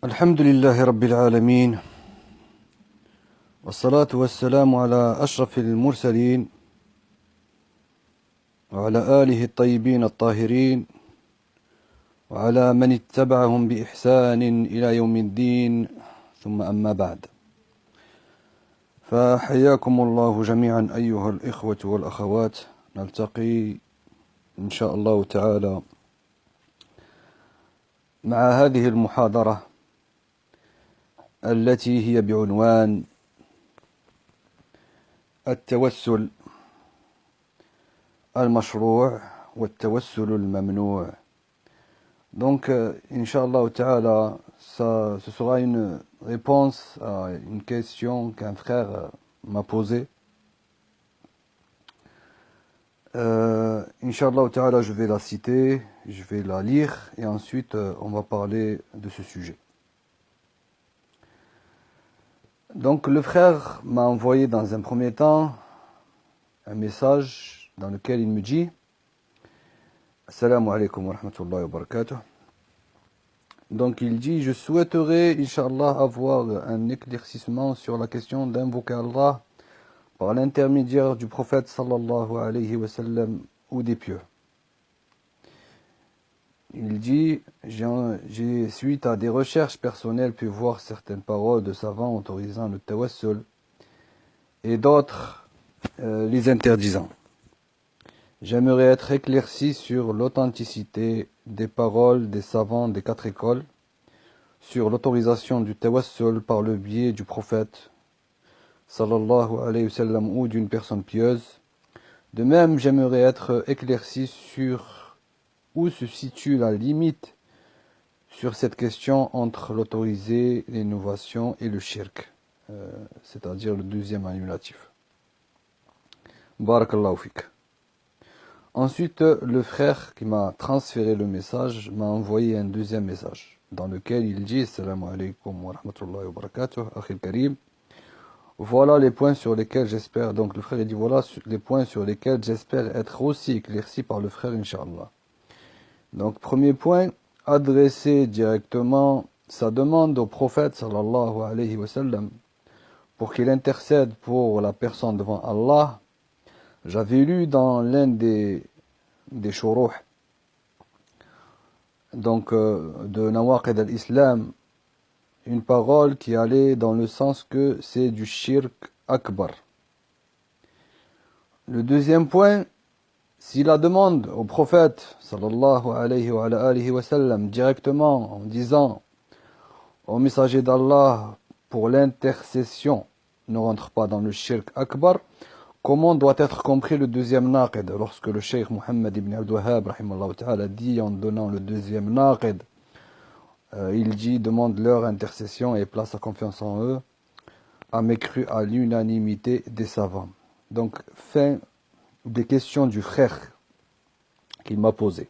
الحمد لله رب العالمين والصلاة والسلام على أشرف المرسلين وعلى آله الطيبين الطاهرين وعلى من اتبعهم بإحسان إلى يوم الدين ثم أما بعد فحياكم الله جميعا أيها الإخوة والأخوات. نلتقي إن شاء الله تعالى مع هذه المحاضرة التي هي بعنوان التوسل المشروع والتوسل الممنوع. Donc, Inch'Allah Ta'ala, ce sera une réponse à une question qu'un frère m'a posée. Inch'Allah Ta'ala, je vais la citer, je vais la lire et ensuite on va parler de ce sujet. Donc, le frère m'a envoyé dans un premier temps un message dans lequel il me dit Assalamu alaikum wa rahmatullahi wa barakatuh. Donc il dit, je souhaiterais, Inch'Allah, avoir un éclaircissement sur la question d'invoquer Allah par l'intermédiaire du prophète sallallahu alayhi wa sallam ou des pieux. Il dit, j'ai suite à des recherches personnelles pu voir certaines paroles de savants autorisant le tawassul et d'autres les interdisant. J'aimerais être éclairci sur l'authenticité des paroles des savants des 4 écoles, sur l'autorisation du tawassul par le biais du prophète, sallallahu alayhi wa sallam, ou d'une personne pieuse. De même, j'aimerais être éclairci sur où se situe la limite sur cette question entre l'autorisé, l'innovation et le shirk, c'est-à-dire le deuxième annulatif. Barakallahu fik. Ensuite, le frère qui m'a transféré le message m'a envoyé un deuxième message dans lequel il dit Assalamu alaikum wa rahmatullahi wa barakatuh, akhil karim. Voilà les points sur lesquels j'espère, donc le frère il dit voilà les points sur lesquels j'espère être aussi éclairci par le frère, Inch'Allah. Donc, premier point, adresser directement sa demande au prophète sallallahu alayhi wa sallam pour qu'il intercède pour la personne devant Allah. J'avais lu dans l'un des shuruh donc de Nawaqid al-Islam une parole qui allait dans le sens que c'est du shirk akbar. Le deuxième point, si la demande au prophète sallallahu alayhi wa sallam directement en disant au messager d'Allah pour l'intercession ne rentre pas dans le shirk akbar, comment doit être compris le deuxième naqid lorsque le cheikh Muhammad ibn Abdul Wahhab rahimallahu ta'ala dit en donnant le deuxième naqid, il dit demande leur intercession et place sa confiance en eux, a mécru à l'unanimité des savants. Donc fin des questions du frère qu'il m'a posé.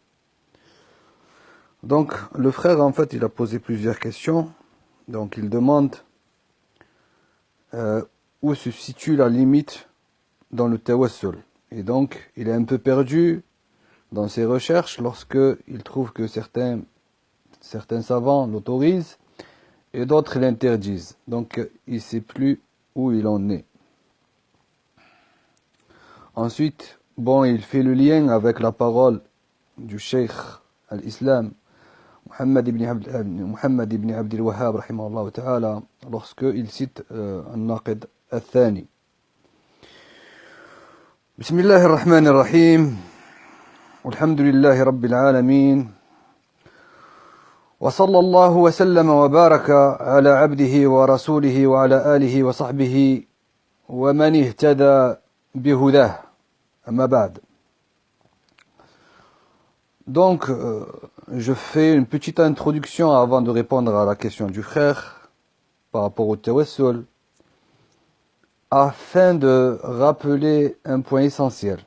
Donc le frère en fait il a posé plusieurs questions. Donc il demande où se situe la limite dans le tawassul. Et donc, il est un peu perdu dans ses recherches lorsque il trouve que certains savants l'autorisent et d'autres l'interdisent. Donc, il ne sait plus où il en est. Ensuite, bon, il fait le lien avec la parole du cheikh al-Islam, Muhammad ibn Abdul Wahhab, rahimahullah ta'ala, lorsqu'il cite al-Naqid al-Thani. بسم الله الرحمن الرحيم والحمد لله رب العالمين وصلى الله وسلم وبارك على عبده ورسوله وعلى آله وصحبه ومن اهتدى بهداه أما بعد. Donc, je fais une petite introduction avant de répondre à la question du frère par rapport au tawassul, afin de rappeler un point essentiel.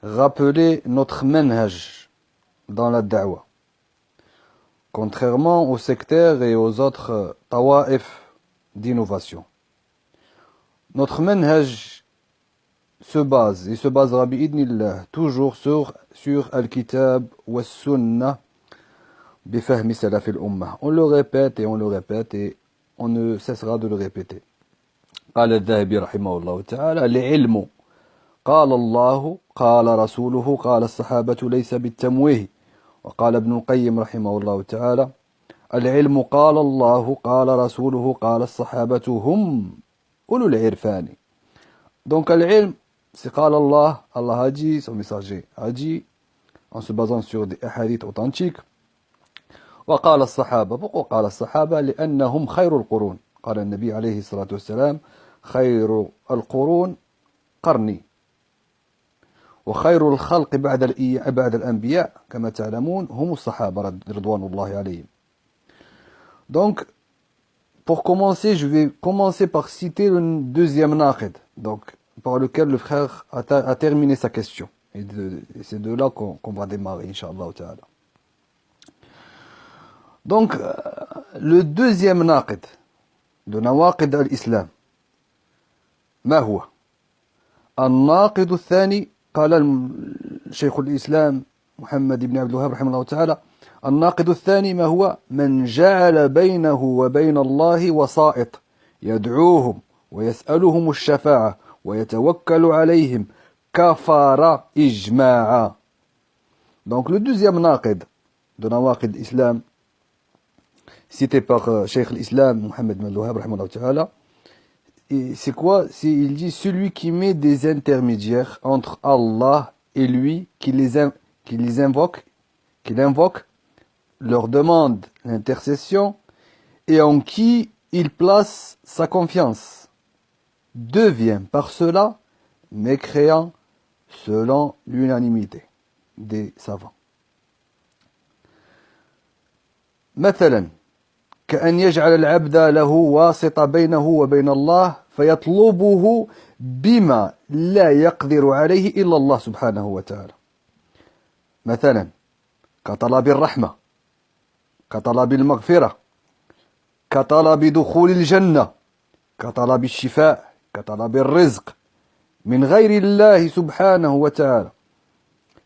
Rappeler notre manhaj dans la da'wah. Contrairement aux sectaires et aux autres tawa'if d'innovation. Notre manhaj se basera bi'idnillah toujours sur al-kitab wa sunnah بفهم سلف الأمة. On le répète et on ne cessera de le répéter. قال الذهبي رحمه الله تعالى: العلم قال الله قال رسوله قال الصحابة ليس بالتمويه. وقال ابن القيم رحمه الله تعالى: العلم قال الله قال رسوله قال الصحابة هم أولو العرفان. Donc العلم c'est قال الله, Allah a dit, son messager a dit, en se basant sur des hadiths authentiques. وقال الصحابة, pourquoi قال الصحابة؟ لأنهم خير القرون. قال النبي عليه الصلاة والسلام: خير القرون قرني وخير الخلق بعد الأنبياء كما تعلمون هم الصحابة رضوان الله عليهم. Donc, pour commencer, je vais commencer par citer le deuxième naqid, donc par lequel le frère a terminé sa question. Et c'est de là qu'on va démarrer, Inch'Allah Ta'ala. Donc, le deuxième naqid de nawaqid al-Islam, ما هو؟ الناقد الثاني قال شيخ الإسلام محمد بن عبد الوهاب رحمه الله تعالى: الناقد الثاني ما هو؟ من جعل بينه وبين الله وسائط يدعوهم ويسألهم الشفاعة ويتوكل عليهم كفر إجماعا. Donc le deuxième naqid de nawaqid l'islam cité par Cheikh l'Islam Mohammed bin Abdul Wahhab rahimahullah ta'ala, c'est quoi? Il dit celui qui met des intermédiaires entre Allah et lui, qui invoque, leur demande l'intercession et en qui il place sa confiance, devient par cela mécréant selon l'unanimité des savants. مثلا كأن يجعل العبد له واسطة بينه وبين الله فيطلبه بما لا يقدر عليه إلا الله سبحانه وتعالى. مثلا كطلب الرحمة، كطلب المغفرة، كطلب دخول الجنة، كطلب الشفاء، كطلب الرزق من غير الله سبحانه وتعالى،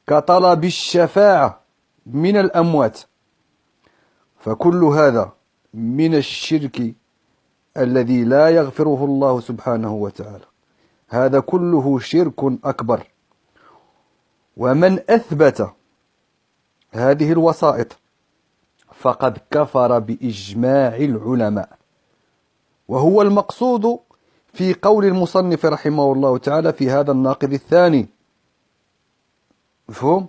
كطلب الشفاعة من الأموات. فكل هذا من الشرك الذي لا يغفره الله سبحانه وتعالى. هذا كله شرك أكبر. ومن أثبت هذه الوسائط فقد كفر بإجماع العلماء، وهو المقصود في قول المصنف رحمه الله تعالى في هذا الناقض الثاني. مفهوم؟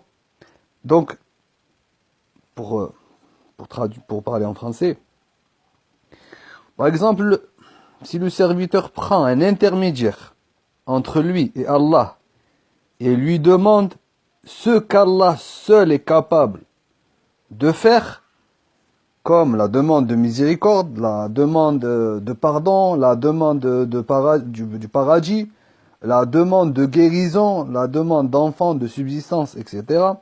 Donc, pour parler en français, par exemple, si le serviteur prend un intermédiaire entre lui et Allah et lui demande ce qu'Allah seul est capable de faire, comme la demande de miséricorde, la demande de pardon, la demande du paradis, la demande de guérison, la demande d'enfant, de subsistance, etc.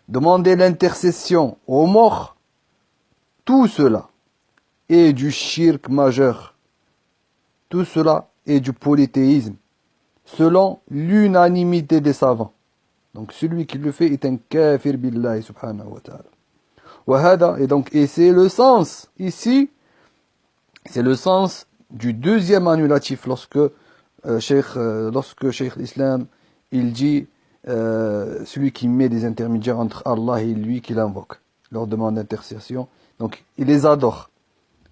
Demander l'intercession aux morts, tout cela est du shirk majeur. Tout cela est du polythéisme, selon l'unanimité des savants. Donc celui qui le fait est un kafir billahi subhanahu wa ta'ala. Et c'est le sens, ici, c'est le sens du deuxième annulatif lorsque Cheikh l'Islam, il dit celui qui met des intermédiaires entre Allah et lui qui l'invoque, leur demande d'intercession, donc il les adore,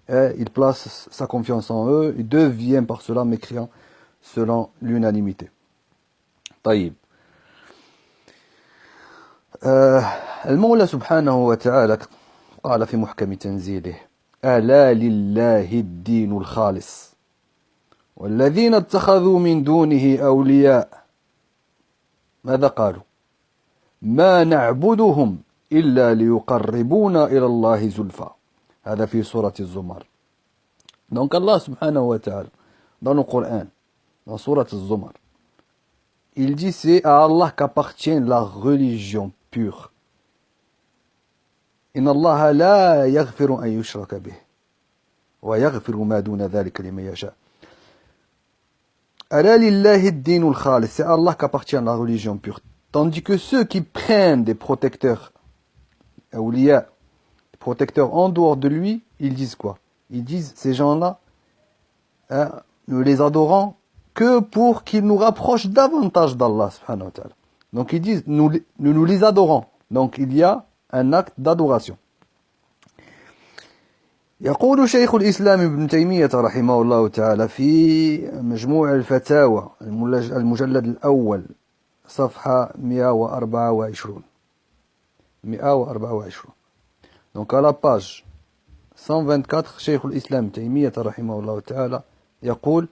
il place sa confiance en eux, il devient par cela mécréant selon l'unanimité. طيب. المولى سبحانه وتعالى قال في محكم تنزيله: ألا لله الدين الخالص والذين اتخذوا من دونه أولياء ماذا قالوا؟ ما نعبدهم إلا ليقربونا إلى الله زلفى. هذا في سورة الزمر. Donc Allah subhanahu wa ta'ala, dans le Coran, dans Surat al-Zumar, il dit c'est à Allah qu'appartient la religion pure. إن الله لا يغفر أن يشرك به ويغفر ما دون ذلك لمن يشاء. ألا لله الدين الخالص, c'est à Allah qu'appartient la religion pure. Tandis que ceux qui prennent des protecteurs, awliya, protecteurs en dehors de lui, ils disent quoi? Ils disent, ces gens-là, hein, nous les adorons que pour qu'ils nous rapprochent davantage d'Allah subhanahu wa ta'ala. Donc ils disent, nous les adorons. Donc il y a un acte d'adoration. يقول شيخ الإسلام ابن تيمية رحمه الله تعالى في مجموع الفتاوى المجلد الأول صفحة 124. 124. Donc à la page 124 شيخ الإسلام تيمية رحمه الله تعالى يقول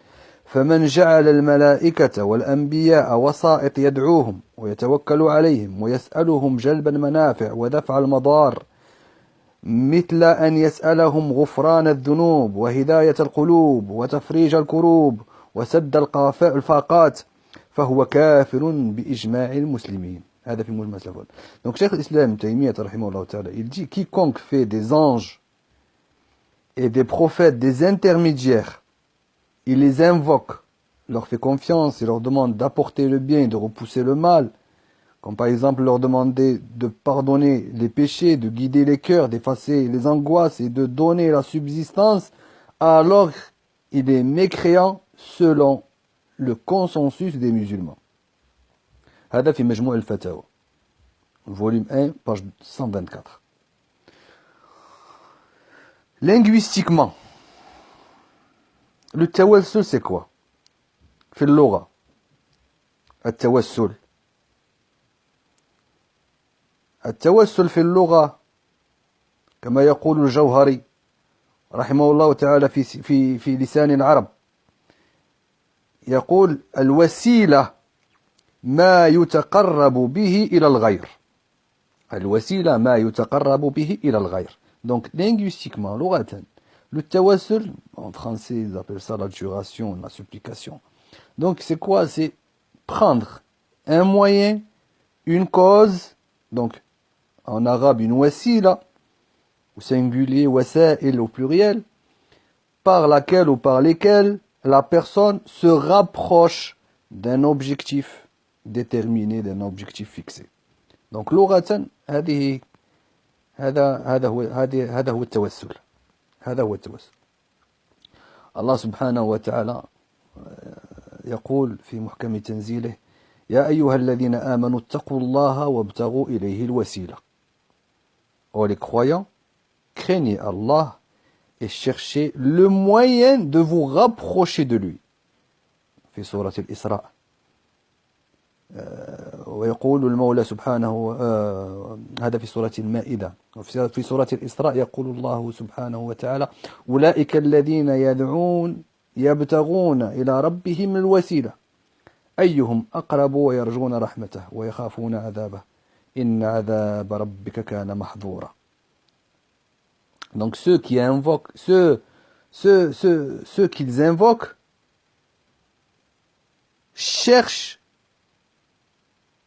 فمن جعل الملائكة والأنبياء وسائط يدعوهم ويتوكل عليهم ويسألهم جلب المنافع ودفع المضار مثل أن يسألهم غفران الذنوب وهداية القلوب وتفريج الكروب وسد الفاقات فهو كافر بإجماع المسلمين. هذا في مجمع الفتاوى. Donc Cheikh l'Islam Taymiyya rahimahullah ta'ala, il dit quiconque fait des anges et des prophètes des intermédiaires, il les invoque, leur fait confiance, il leur demande d'apporter le bien, de repousser le mal, comme par exemple leur demander de pardonner les péchés, de guider les cœurs, d'effacer les angoisses et de donner la subsistance, alors il est mécréant selon le consensus des musulmans. هذا في مجموع الفتاوى volume 1 page 124. Linguistiquement, le tawassul c'est quoi? في اللغة التوسل في اللغة كما يقول الجوهري رحمه الله تعالى في لسان العرب يقول الوسيلة ما يتقرب به إلى الغير. الوسيلة ما يتقرب به إلى الغير. Donc linguistiquement, لغة, le tawassul, en français ils appellent ça l'adjuration, la supplication. Donc c'est quoi? C'est prendre un moyen, une cause, donc en arabe une wasila, au singulier wasa'il au pluriel, par laquelle ou par lesquelles la personne se rapproche d'un objectif déterminé, d'un objectif fixé. Donc لغة هذا هو التوسل. هذا هو التوسل. الله سبحانه وتعالى يقول في محكم تنزيله يا أيها الذين آمنوا اتقوا الله وابتغوا إليه الوسيلة. Oh les croyants, craignez Allah et cherchez le moyen de vous rapprocher de lui. في سورة الإسراء. ويقول المولى سبحانه هذا في سورة المائدة. في سورة الإسراء يقول الله سبحانه وتعالى أولئك الذين يدعون يبتغون إلى ربهم الوسيلة أيهم أقرب ويرجون رحمته ويخافون عذابه إن عذاب ربك كان محظورا. Donc ceux qui invoquent, ceux qu'ils invoquent cherchent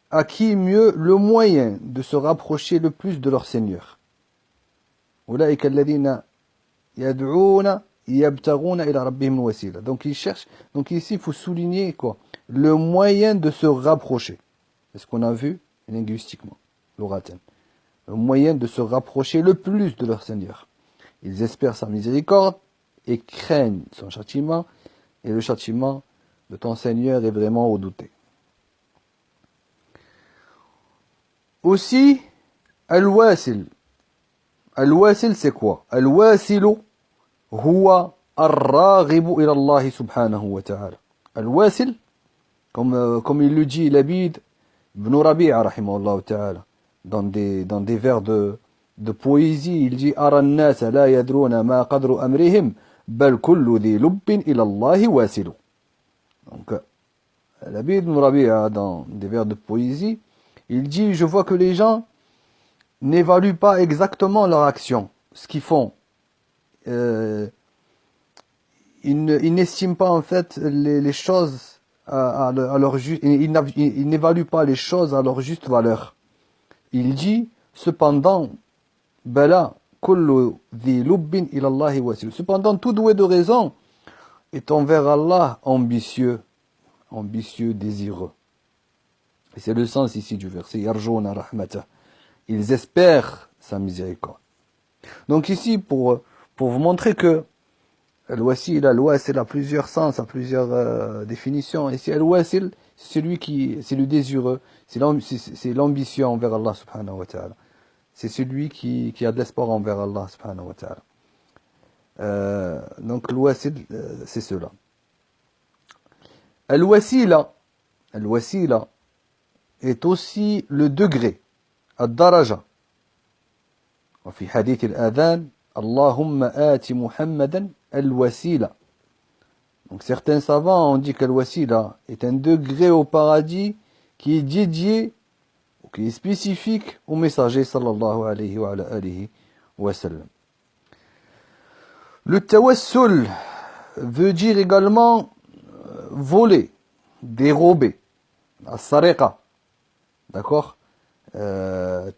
à qui mieux le moyen de se rapprocher le plus de leur Seigneur. أولئك الذين يدعون يبتغون إلى ربهم الوسيلة. Donc ils cherchent. Donc ici il faut souligner quoi? Le moyen de se rapprocher. C'est ce qu'on a vu linguistiquement. L'oraten. Le moyen de se rapprocher le plus de leur Seigneur. Ils espèrent sa miséricorde et craignent son châtiment. Et le châtiment de ton Seigneur est vraiment redouté. Aussi, al-wasil. Al-wasil c'est quoi? Al-wasilu huwa ar-raghibu ila Allah subhanahu wa ta'ala. Al-wasil, comme il le dit Labid ibn Rabi'a rahimahullah ta'ala, dans des vers de poésie, il dit ara an-nas la yadruna ma qadru amrihim bal kullu dhi lubbin ila Allah wasilu. Donc Labid ibn Rabi'a, dans des vers de poésie, il dit je vois que les gens n'évaluent pas exactement leur action, ce qu'ils font. Ils n'estiment pas en fait les choses à leur juste, ils n'évaluent pas les choses à leur juste valeur. Il dit cependant bala kullu dhi lubbin ila Allah wasil. Cependant tout doué de raison est envers Allah ambitieux, désireux. Et c'est le sens ici du verset yarjuna rahmatah. Ils espèrent sa miséricorde. Donc ici, pour vous montrer que al-wasil a plusieurs sens, a plusieurs définitions. Ici, al-wasil, c'est le désireux, c'est l'ambition envers Allah subhanahu wa ta'ala. C'est celui qui a de l'espoir envers Allah subhanahu wa ta'ala. Donc al-wasil, c'est cela. Al-wasila est aussi le degré, ad-daraja. وفي حديث الأذان اللهم آت محمدا al-wasila. Donc certains savants ont dit qu'al-wasila est un degré au paradis qui est dédié ou qui est spécifique au messager sallallahu alayhi wa alihi wa sallam. Le tawassul veut dire également voler, dérober, as-sariqa. D'accord?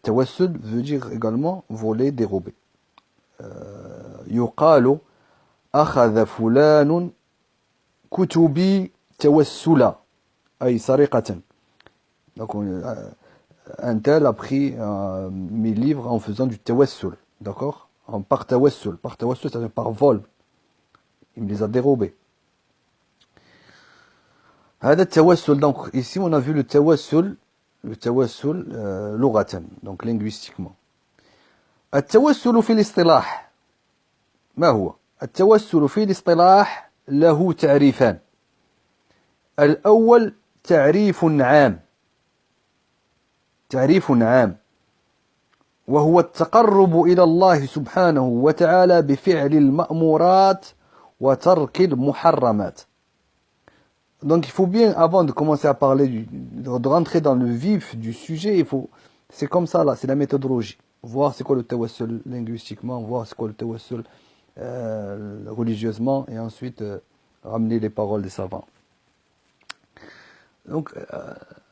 Tawassul veut dire également voler, dérober. يقال أخذ فلان كتبي توسلا أي سرقة. Donc un tel a pris mes livres en faisant du tawassul, d'accord? Par tawassul, c'est-à-dire par vol. Il me les a dérobés. هذا التوسل, donc ici on a vu le tawassul لغة, donc linguistiquement. التوسل في الاصطلاح ما هو؟ التوسل في الاصطلاح له تعريفان. الأول تعريف عام وهو التقرب إلى الله سبحانه وتعالى بفعل المأمورات وترك المحرمات. Donc il faut bien, avant de commencer à parler, de rentrer dans le vif du sujet, c'est comme ça là, c'est la méthodologie. Voir c'est quoi le tawassul linguistiquement, voir c'est quoi le tawassul religieusement, et ensuite ramener les paroles des savants. Donc,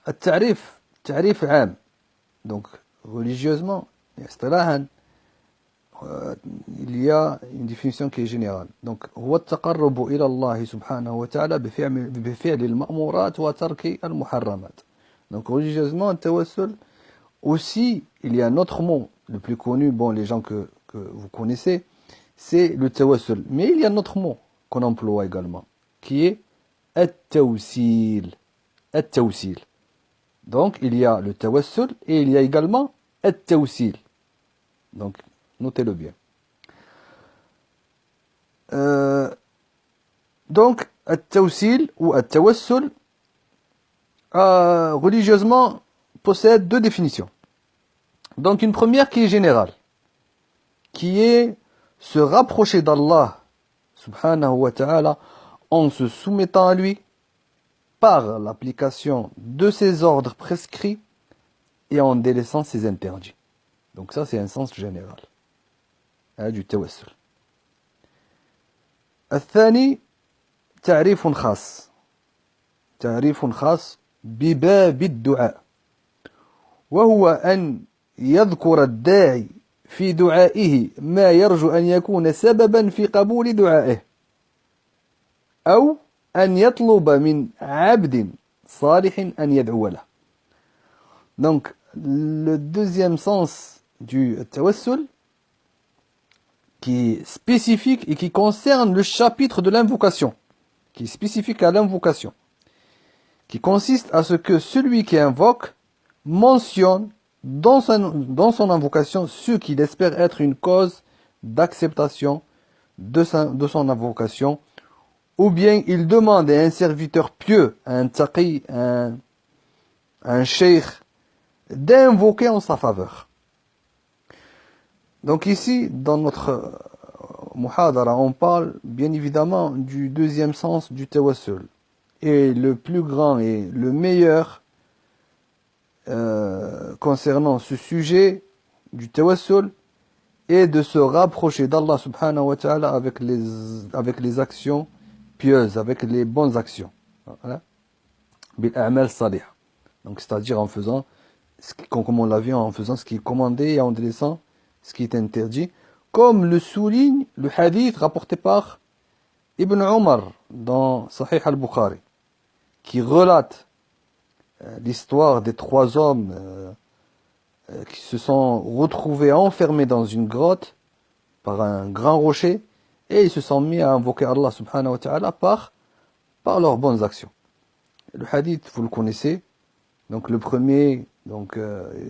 التعريف عام. Donc, religieusement, il y a une définition qui est générale. Donc, هو التقرب إلى الله سبحانه وتعالى بفعل المأمورات وترك المحرمات. Donc, religieusement, tawassul, aussi, il y a un autre mot, le plus connu, bon, les gens que vous connaissez, c'est le tawassul. Mais il y a un autre mot qu'on emploie également, qui est at-tawsil. Donc, il y a le tawassul et il y a également at-tawsil. Donc, notez-le bien. Donc, at-tawsil ou at-tawassul, religieusement, possède deux définitions. Donc, une première qui est générale, qui est se rapprocher d'Allah subhanahu wa ta'ala en se soumettant à lui par l'application de ses ordres prescrits et en délaissant ses interdits. Donc ça, c'est un sens général du tawassul. الثاني تعريف خاص بباب الدعاء وهو أن يذكر الداعي في دعائه ما يرجو أن يكون سببا في قبول دعائه أو أن يطلب من عبد صالح أن يدعو له. Donc, le deuxième sens du tawassul, qui est spécifique et qui concerne le chapitre de l'invocation, qui est spécifique à l'invocation, qui consiste à ce que celui qui invoque mentionne dans son invocation ce qu'il espère être une cause d'acceptation de son invocation, ou bien il demande à un serviteur pieux, un taqi, un cheikh, d'invoquer en sa faveur. Donc ici, dans notre muhadara, on parle bien évidemment du deuxième sens du tawassul. Et le plus grand et le meilleur concernant ce sujet du tawassul est de se rapprocher d'Allah subhanahu wa ta'ala avec les actions pieuses, avec les bonnes actions. Voilà. Bil a'mal salih. Donc c'est-à-dire en faisant, comme on l'a vu, en faisant ce qui est commandé et en délaissant ce qui est interdit, comme le souligne le hadith rapporté par Ibn Omar dans Sahih al-Bukhari, qui relate l'histoire des trois hommes qui se sont retrouvés enfermés dans une grotte par un grand rocher, et ils se sont mis à invoquer Allah subhanahu wa ta'ala par leurs bonnes actions. Le hadith, vous le connaissez. Donc le premier, donc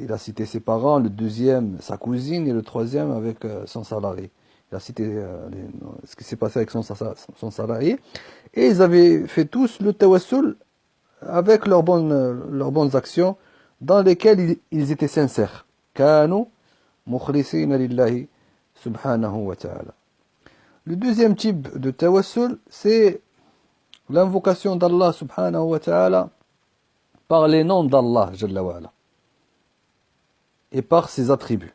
il a cité ses parents, le deuxième sa cousine et le troisième avec son salarié. Il a cité ce qui s'est passé avec son salarié. Et ils avaient fait tous le tawassul avec leurs bonnes actions dans lesquelles ils étaient sincères. Kanu mukhlisina lillahi subhanahu wa ta'ala. Le deuxième type de tawassul, c'est l'invocation d'Allah subhanahu wa ta'ala par les noms d'Allah jalla wa ala et par ses attributs.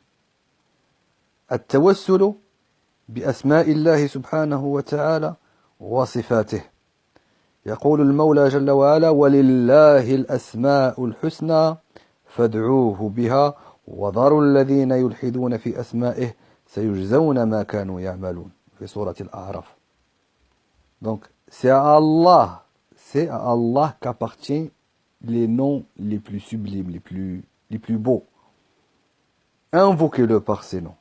التوسل بأسماء الله سبحانه وتعالى وصفاته. يقول المولى جل وعلا: ولله الأسماء الحسنى فادعوه بها وذروا الذين يلحدون في أسمائه سيجزون ما كانوا يعملون في سورة الأعراف. Donc c'est à Allah qu'appartient les noms les plus sublimes, les plus beaux. Invoquez-le par ces noms.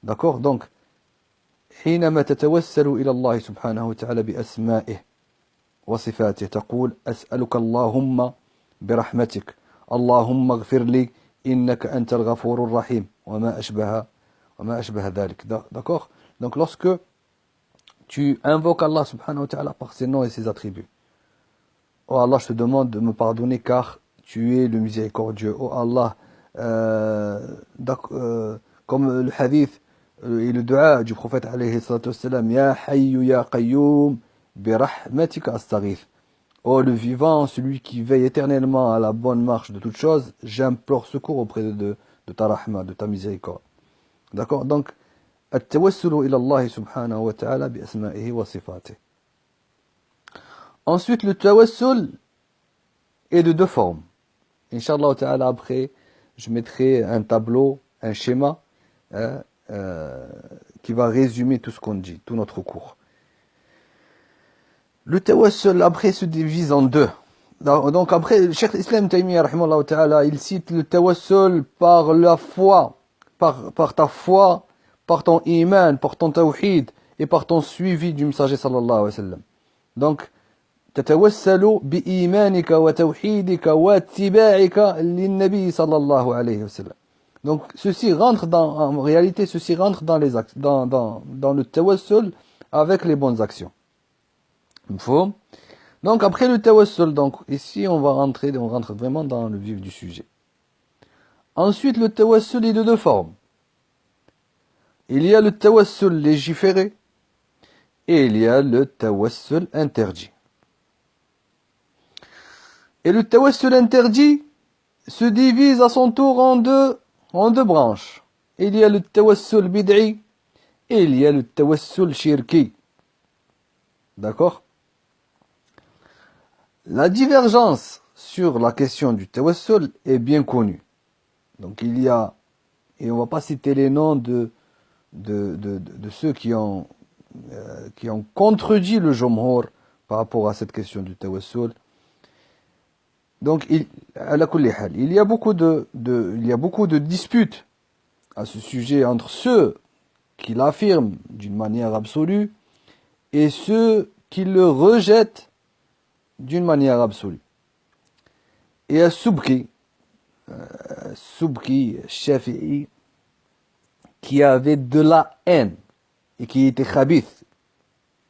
D'accord? Donc, حينما تتوسل إلى الله سبحانه وتعالى بأسمائه وصفاته تقول: أسألك اللهم برحمتك اللهم اغفر لي إنك أنت الغفور الرحيم وما أشبه ذلك. D'accord? Donc, lorsque tu invoques Allah subhanahu wa ta'ala par ses noms et ses attributs. Oh Allah, je te demande de me pardonner car tu es le miséricordieux. Oh Allah, comme le hadith et le dua du prophète alayhi salatu wassalam, Ya hayyu ya qayyum bi rahmatika astaghith. Oh le vivant, celui qui veille éternellement à la bonne marche de toutes choses, j'implore secours auprès de ta rahma, de ta miséricorde. D'accord? Donc, التوسل إلى الله سبحانه وتعالى بأسمائه وصفاته. Ensuite, le tawassul est de deux formes. Inch'Allah ta'ala, après, je mettrai un tableau, un schéma qui va résumer tout ce qu'on dit, tout notre cours. Le tawassul, après, se divise en deux. Donc après, le Cheikh Islam Taymiyyah, rahimahullah ta'ala, il cite le tawassul par la foi, par ta foi, par ton iman, par ton tawhid et par ton suivi du messager sallallahu alayhi wa sallam. Donc, تتوسل بإيمانك وتوحيدك واتباعك للنبي صلى الله عليه وسلم. Donc, en réalité, ceci rentre dans le tawassul avec les bonnes actions. Mfhum? Donc, après le tawassul, donc, ici, on rentre vraiment dans le vif du sujet. Ensuite, le tawassul est de deux formes. Il y a le tawassul légiféré et il y a le tawassul interdit. Et le tawassul interdit se divise à son tour en deux branches. Il y a le tawassul bid'i et il y a le tawassul shirki. D'accord? La divergence sur la question du tawassul est bien connue. Donc il y a, et on va pas citer les noms de ceux qui ont contredit le jumhur par rapport à cette question du tawassul. Donc, il y a beaucoup de disputes à ce sujet entre ceux qui l'affirment d'une manière absolue et ceux qui le rejettent d'une manière absolue. Et à Subki, Shafi'i, qui avait de la haine et qui était khabith.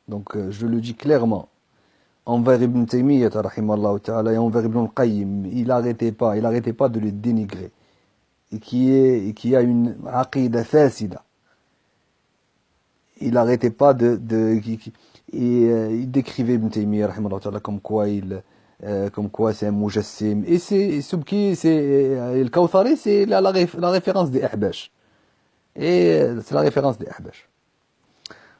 Donc, je le dis clairement, envers Ibn Taymiyyah, rahimallahu ta'ala, et envers Ibn al-Qayyim, il arrêtait pas de les dénigrer. Et qui a une aqida fasida. Il arrêtait pas il décrivait Ibn Taymiyyah, rahimallahu ta'ala, comme quoi c'est un mujassim. Et Subki, le Kawthari, c'est la référence des Ahbash. Et c'est la référence des Ahbash.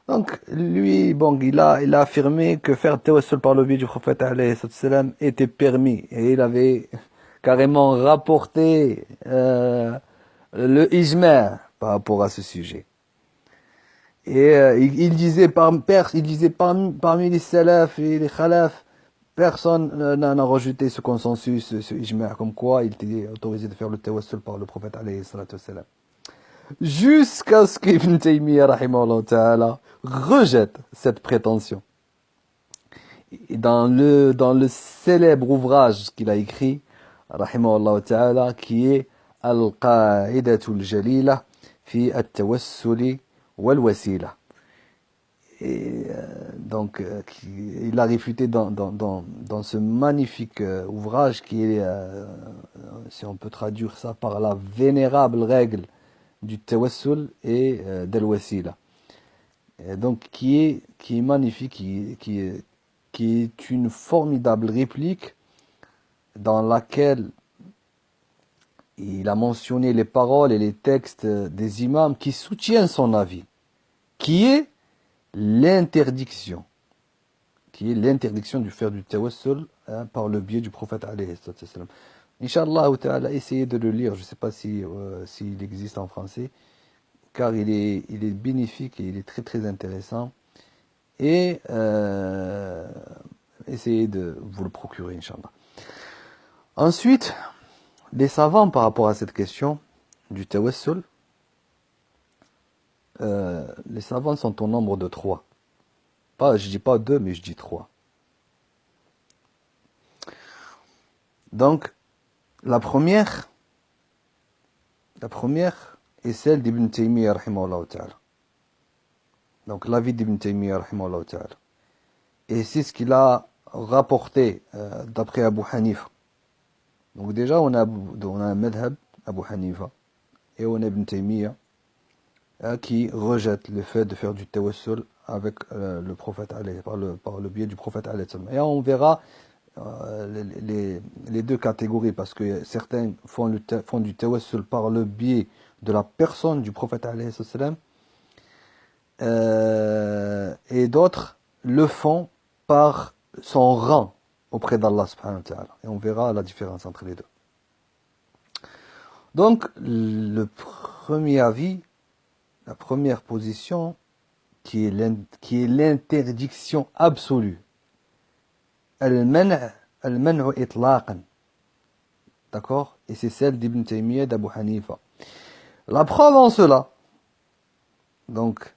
Donc, lui, bon, il a affirmé que faire tawassul par le biais du prophète alayhi salam était permis. Et il avait carrément rapporté le ijma' par rapport à ce sujet. Et il disait parmi les salaf et les khalaf, personne n'a rejeté ce consensus, ce ijma', comme quoi il était autorisé de faire le tawassul par le prophète alayhi salam. jusqu'à ce qu'Ibn Taymiyyah, rahimahullah ta'ala, rejette cette prétention. Et dans le célèbre ouvrage qu'il a écrit, rahimahullah ta'ala, qui est Al-Qa'idatul Jalila fi at-Tawassuli wal-Wasila. Et donc, il a réfuté dans ce magnifique ouvrage qui est, si on peut traduire ça par la vénérable règle du tawassul et del wasila. Et donc, qui est magnifique, qui est une formidable réplique dans laquelle il a mentionné les paroles et les textes des imams qui soutiennent son avis, qui est l'interdiction du faire du tawassul par le biais du prophète alayhi salam. Inch'Allah ta'ala, essayez de le lire, je ne sais pas s'il existe en français, car il est bénéfique et il est très très intéressant. Et essayez de vous le procurer, Inch'Allah. Ensuite, les savants par rapport à cette question du tawassul, les savants sont au nombre de 3. Je dis pas 2, mais je dis 3. Donc, la première est celle d'Ibn Taymiyyah, rahimahullah ta'ala. Donc, l'avis d'Ibn Taymiyyah, rahimahullah ta'ala. Et c'est ce qu'il a rapporté d'après Abu Hanifa. Donc, déjà, on a un madhab, Abu Hanifa, et on a Ibn Taymiyyah, qui rejette le fait de faire du tawassul avec le prophète par le biais du prophète alayhi. Et on verra les deux catégories, parce que certains font du tawassul par le biais de la personne du prophète alayhi et d'autres le font par son rang auprès d'Allah subhanahu wa ta'ala. Et on verra la différence entre les deux. Donc, le premier avis, la première position, qui est l'interdiction absolue. Al-man'u itlaqan. D'accord? Et c'est celle d'Ibn Taymiyyah, d'Abu Hanifa. La preuve en cela, donc,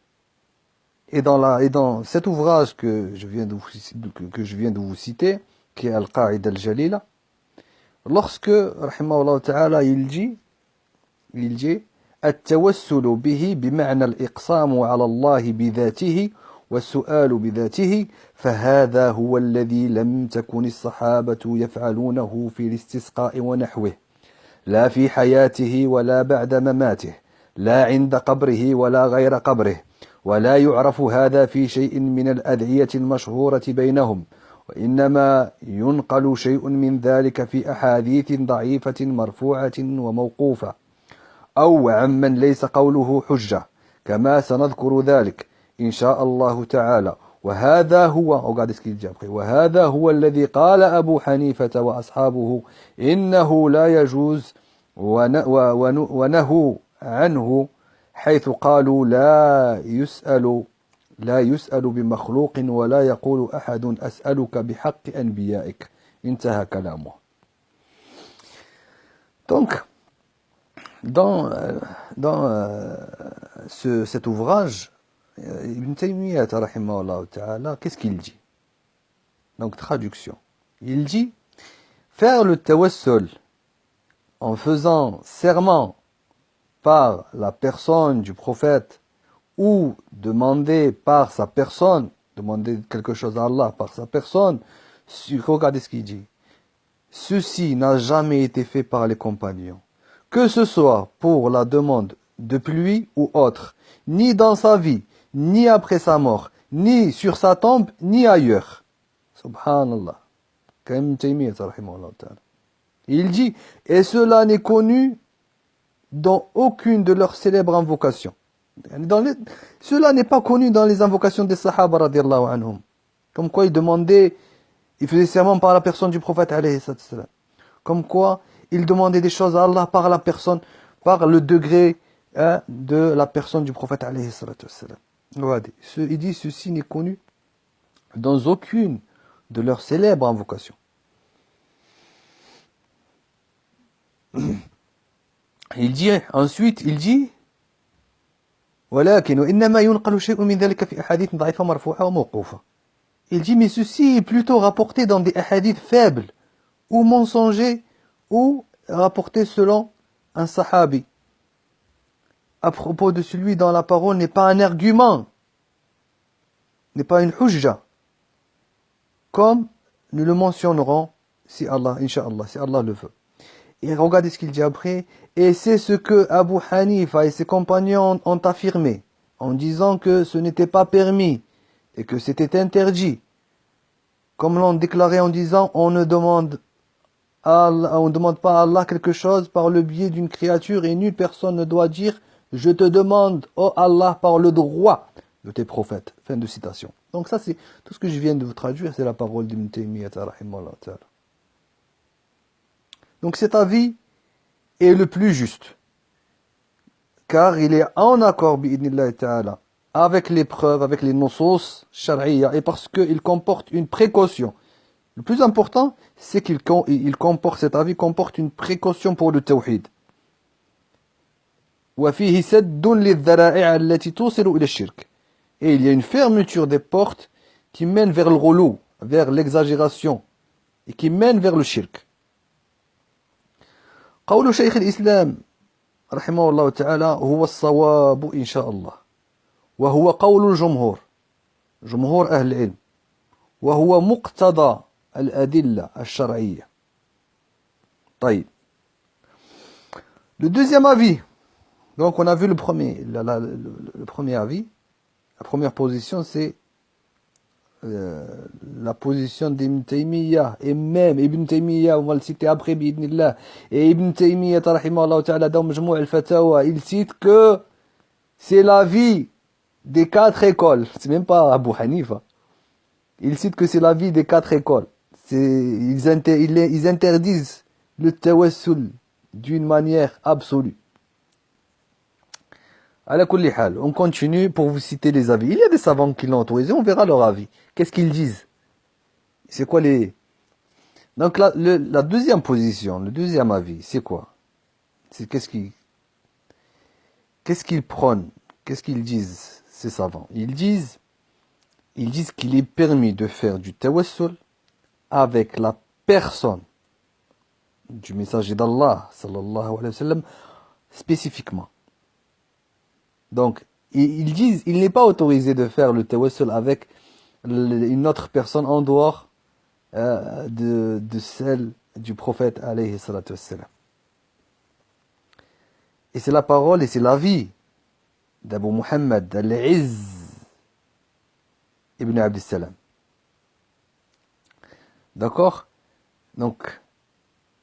et dans cet ouvrage que je viens de vous citer, qui est Al-Qa'ida al-Jalila, lorsque, rahimahullah ta'ala, il dit, التوسل به بمعنى الإقسام على الله بذاته والسؤال بذاته فهذا هو الذي لم تكن الصحابة يفعلونه في الاستسقاء ونحوه لا في حياته ولا بعد مماته لا عند قبره ولا غير قبره ولا يعرف هذا في شيء من الأدعية المشهورة بينهم وإنما ينقل شيء من ذلك في أحاديث ضعيفة مرفوعة وموقوفة أو عمن ليس قوله حجة كما سنذكر ذلك إن شاء الله تعالى وهذا هو الذي قال أبو حنيفة وأصحابه إنه لا يجوز ونهوا عنه حيث قالوا لا يسأل بمخلوق ولا يقول أحد أسألك بحق أنبيائك انتهى كلامه. Donc, dans cet ouvrage, Ibn Taymiyyah, rahimahullah ta'ala, qu'est-ce qu'il dit? Donc, traduction. Il dit, faire le tawassul en faisant serment par la personne du prophète ou demander par sa personne, demander quelque chose à Allah par sa personne, regardez ce qu'il dit. Ceci n'a jamais été fait par les compagnons. Que ce soit pour la demande de pluie ou autre, ni dans sa vie, ni après sa mort, ni sur sa tombe, ni ailleurs. Subhanallah. Il dit, et cela n'est connu dans aucune de leurs célèbres invocations. Cela n'est pas connu dans les invocations des Sahaba radiallahu anhum. Comme quoi il faisait serment par la personne du prophète alayhi salam. Comme quoi il demandait des choses à Allah par la personne, par le degré de la personne du prophète alayhi salam. Il dit ceci n'est connu dans aucune de leurs célèbres invocations. Ensuite, il dit ولكن وإنما ينقل شيء من ذلك في أحاديث ضعيفة مرفوعة وموقوفة. Il dit mais ceci est plutôt rapporté dans des hadiths faibles ou mensongers ou rapporté selon un sahabi à propos de celui dont la parole n'est pas un argument, n'est pas une hujja, comme nous le mentionnerons si Allah, Inch'Allah, si Allah le veut. Et regardez ce qu'il dit après. Et c'est ce que Abu Hanifa et ses compagnons ont affirmé, en disant que ce n'était pas permis et que c'était interdit. Comme l'ont déclaré en disant, on ne demande pas à Allah quelque chose par le biais d'une créature et nulle personne ne doit dire, je te demande, oh Allah, par le droit de tes prophètes. Fin de citation. Donc ça, c'est tout ce que je viens de vous traduire, c'est la parole d'Ibn Taymiyyah rahimahullah ta'ala. Donc cet avis est le plus juste, car il est en accord bi'idnillah ta'ala avec les preuves, avec les nusus shar'iyya, et parce qu'il comporte une précaution. Le plus important, c'est qu'il comporte, cet avis comporte une précaution pour le tawhid. وَفِيهِ سَدٌّ لِلذَّرَائِعَ الَّتِي تُوصِلُ إِلَى الشِّرْكِ. Et il y a une fermeture des portes qui mène vers le ghulou, vers l'exagération, et qui mène vers le shirk. قول شيخ الإسلام رحمه الله تعالى هو الصواب إن شاء الله وهو قول الجمهور جمهور أهل العلم وهو مقتضى الأدلة الشرعية. طيب. Le deuxième avis. Donc on a vu le premier avis. La première position c'est la position d'Ibn Taymiyyah, et même Ibn Taymiyyah, on va le citer après bi'idnillah, et Ibn Taymiyyah rahimahullah ta'ala dans Majmou' al-Fatawa, il cite que c'est l'avis des 4 écoles, c'est même pas Abu Hanifa, il cite que c'est l'avis des 4 écoles, ils interdisent le tawassul d'une manière absolue. Ala kulli hal, on continue pour vous citer les avis. Il y a des savants qui l'ont autorisé, on verra leur avis. Qu'est-ce qu'ils disent? C'est quoi les... Donc la deuxième position, le deuxième avis, c'est quoi? C'est qu'est-ce qu'ils prônent? Qu'est-ce qu'ils disent, ces savants? Ils disent qu'il est permis de faire du tawassul avec la personne du messager d'Allah, sallallahu alayhi wa sallam, spécifiquement. Donc, ils disent, il n'est pas autorisé de faire le tawassul avec une autre personne en dehors de celle du prophète alayhi salatu wassalam. Et c'est la parole et c'est l'avis d'Abu Muhammad al-Izz ibn Abd salam. D'accord? Donc,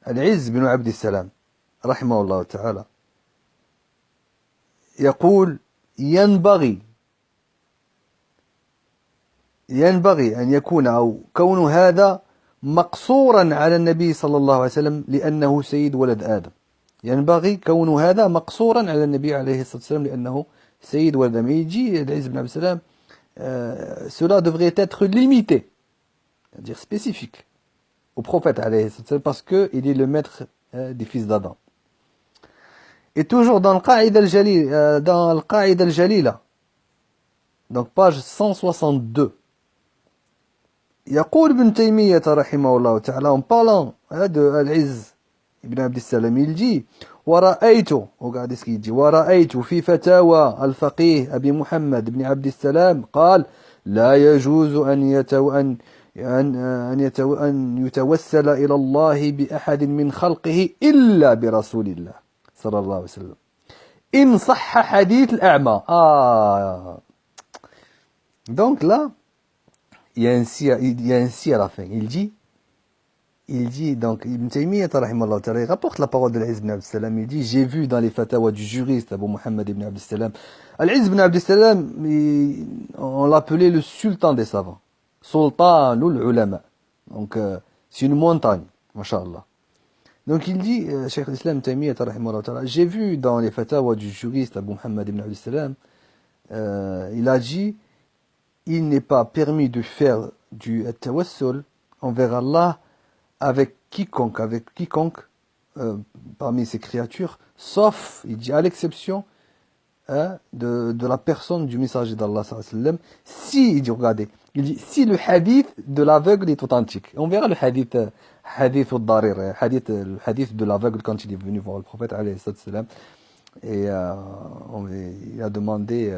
al-Izz ibn Abd salam, rahimahullah ta'ala, يقول ينبغي أن يكون أو كون هذا مقصورا على النبي صلى الله عليه وسلم لأنه سيد ولد آدم. ينبغي كون هذا مقصورا على النبي عليه الصلاة والسلام لأنه سيد ولد آدم. Il dit, Al-Izz ibn Abd salam, cela devrait être limité, c'est-à-dire spécifique, au prophète alayhi الصلاة والسلام parce qu'il est le maître des fils d'Adam. Et toujours dans le Qa'ida al-Jalila, donc page 162, يقول ابن تيمية رحمه الله تعالى, en parlant de Al-Izz ibn Abd salam, il dit regardez ce qu'il dit, ورأيت في فتاوى الفقيه أبي محمد بن عبد السلام قال لا يجوز أن يتوسل إلى الله بأحد من خلقه إلا برسول الله صلى الله عليه وسلم إن صح حديث الأعمى. Donc là, il y a ainsi à la fin. Il dit donc, Ibn Taymiyyah rahimahullah ta'ala, il rapporte la parole de Al-Izz ibn Abd salam. Il dit, j'ai vu dans les fatwas du juriste Abu Muhammad ibn Abd salam, Al-Izz ibn Abd salam, on l'appelait le sultan des savants, sultanul ulama. Donc c'est une montagne, masha'Allah. Donc il dit, Cheikh l'Islam Taymiyyah rahimahullah ta'ala, j'ai vu dans les fatwas du juriste Abu Muhammad ibn Abd salam, il a dit, il n'est pas permis de faire du tawassul envers Allah avec quiconque parmi ces créatures, sauf, il dit, à l'exception hein, de la personne du messager d'Allah sallallahu alayhi wa sallam. Si, il dit, regardez, il dit, si le hadith de l'aveugle est authentique. On verra le hadith, hadith al-Darir, le hadith de l'aveugle quand il est venu voir le prophète alayhi wa sallam. Et il a demandé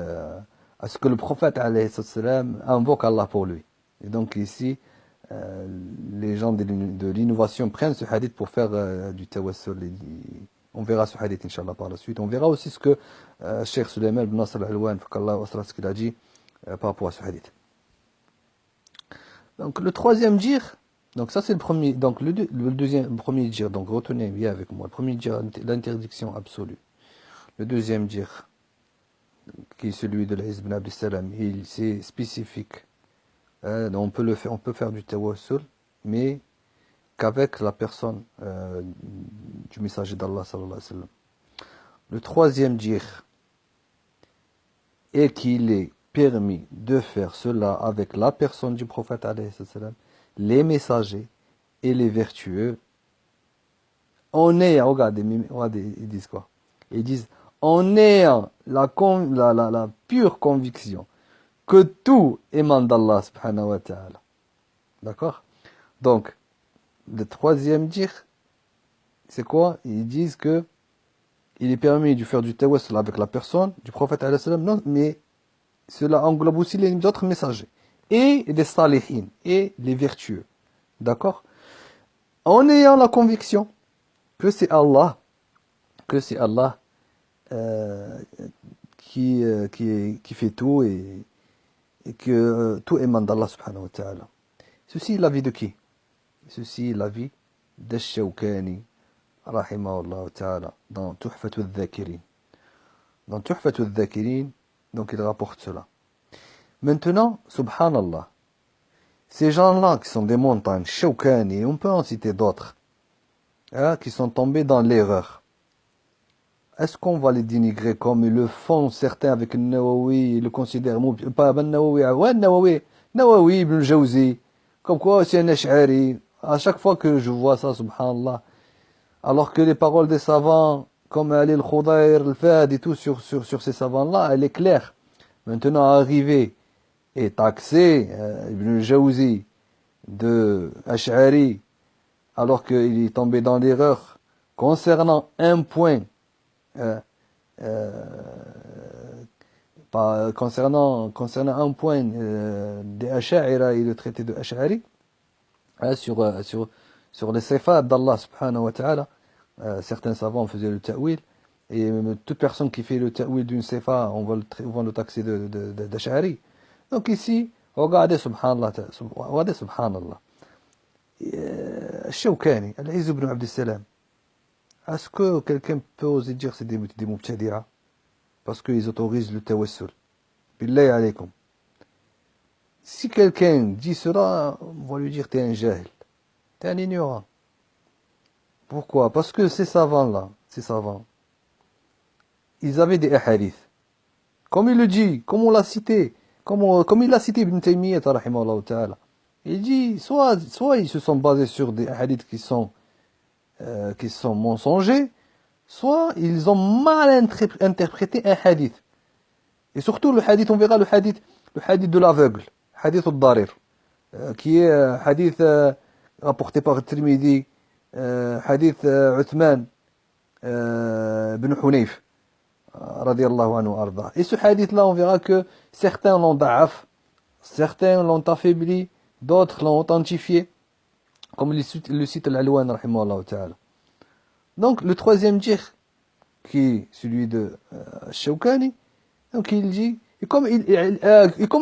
à ce que le prophète alayhi wa sallam invoque Allah pour lui. Et donc ici, les gens de l'innovation prennent ce hadith pour faire du tawassul. On verra ce hadith, Inch'Allah, par la suite. On verra aussi ce que Cheikh Suleiman ibn Nasr al-Alwan, ce qu'il a dit par rapport à ce hadith. Donc le troisième djir, donc ça c'est le premier, donc le deuxième, le premier djir, donc retenez bien avec moi. Le premier djir, l'interdiction absolue. Le deuxième djir, qui est celui de l'Izz ibn Abd Salam, c'est spécifique. On peut faire du tawassul, mais qu'avec la personne du messager d'Allah sallallahu alayhi wa sallam. Le troisième djir est qu'il est permis de faire cela avec la personne du prophète alayhi wa sallam, les messagers et les vertueux. Regardez, ils disent quoi? Ils disent, en ayant la pure conviction que tout émane d'Allah subhanahu wa ta'ala. D'accord? Donc, le troisième djir, c'est quoi? Ils disent que il est permis de faire du tawassul avec la personne du prophète alayhi salam, non, mais cela englobe aussi les autres messagers et les salihin et les vertueux. D'accord? En ayant la conviction que c'est Allah qui fait tout et que tout émane d'Allah subhanahu wa ta'ala. Ceci est l'avis de qui? Ceci est l'avis d'Ash-Shawkani rahimahullah ta'ala dans Tuhfatu al-Dhakirin. Dans Tuhfatu al-Dhakirin, donc il rapporte cela. Maintenant, subhanallah, ces gens-là qui sont des montagnes, Shawkani, on peut en citer d'autres, hein, qui sont tombés dans l'erreur. Est-ce qu'on va les dénigrer comme ils le font certains avec Nawawi, ils le considèrent, pas Nawawi, ouais, Nawawi, Ibn al-Jawzi, comme quoi c'est un Ash'ari. À chaque fois que je vois ça, subhanallah, alors que les paroles des savants, comme Ali al-Khudayr, al-Fad et tout sur ces savants-là, elle est claire. Maintenant, arriver et taxer Ibn al-Jawzi de Ash'ari, alors qu'il est tombé dans l'erreur concernant un point, concernant un point des Ash'ari et le traité de Ash'ari, sur les sifat d'Allah subhanahu wa ta'ala, certains savants faisaient le ta'wil, et toute personne qui fait le ta'wil d'une sifa, on va le taxer d'Ash'ari. Donc ici, regardez subhanallah, Shawkani, Al-Izz ibn Abd Salam, est-ce que quelqu'un peut oser dire que c'est des mubtadi'a parce qu'ils autorisent le tawassul? Billahi alaykum. Si quelqu'un dit cela, on va lui dire t'es un jahil, t'es un ignorant. Pourquoi? Parce que ces savants-là, ils avaient des hadiths. Comme il le dit, comme on l'a cité, comme il l'a cité Ibn Taymiyyah, rahimahullah ta'ala. Il dit, soit ils se sont basés sur des hadiths qui sont mensongers, soit ils ont mal interprété un hadith. Et surtout le hadith, on verra le hadith de l'aveugle, hadith al-Darir, qui est hadith rapporté par Tirmidhi, hadith Uthman ibn Hunayf, radiyallahu anhu arda. Et ce hadith-là, on verra que certains l'ont da'af, certains l'ont affaibli, d'autres l'ont authentifié, comme le cite l'Alwan, rahimahullah ta'ala. Donc, le troisième djir, qui est celui de Shawkani, donc il dit, et comme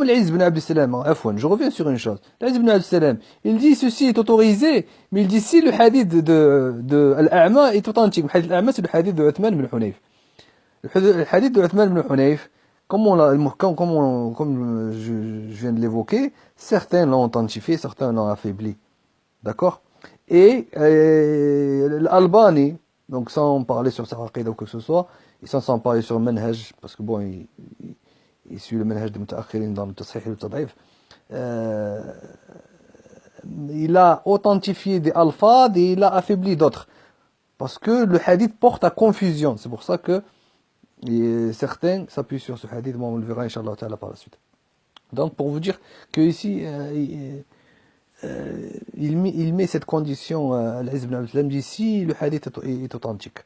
l'Izz ibn Abd Salam, je reviens sur une chose, l'Izz ibn Abd Salam, il dit ceci est autorisé, mais il dit si le hadith de Al-A'ma est authentique, le hadith Al-A'ma c'est le hadith de Uthman ibn Hunayf. Le hadith de Uthman ibn Hunayf, comme je viens de l'évoquer, certains l'ont authentifié, certains l'ont affaibli. D'accord? Et l'Albani, donc sans parler sur sa aqida ou quoi que ce soit, et sans parler sur le manhaj, parce que bon, il suit le manhaj des mutaakhirin dans le tasahih et le tad'if, il a authentifié des alfad et il a affaibli d'autres. Parce que le hadith porte à confusion. C'est pour ça que Et certains s'appuient sur ce hadith, bon, on le verra Inch'Allah Ta'ala par la suite. Donc pour vous dire que ici, il met cette condition, Al-Izz ibn al-Islam dit si le hadith est authentique,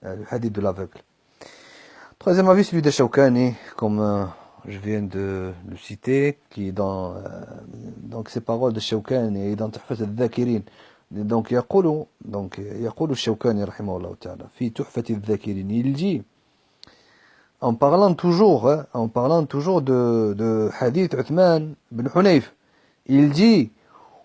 le hadith de l'aveugle. Troisième avis, celui de Shawkani, comme je viens de le citer, qui est dans donc ces paroles de Shawkani et dans Tuhfat al-Dhakirin. Donc يقول الشوكاني رحمه الله تعالى في تحفة الذاكرين, il dit en parlant toujours de hadith Uthman ibn Hunayf, il dit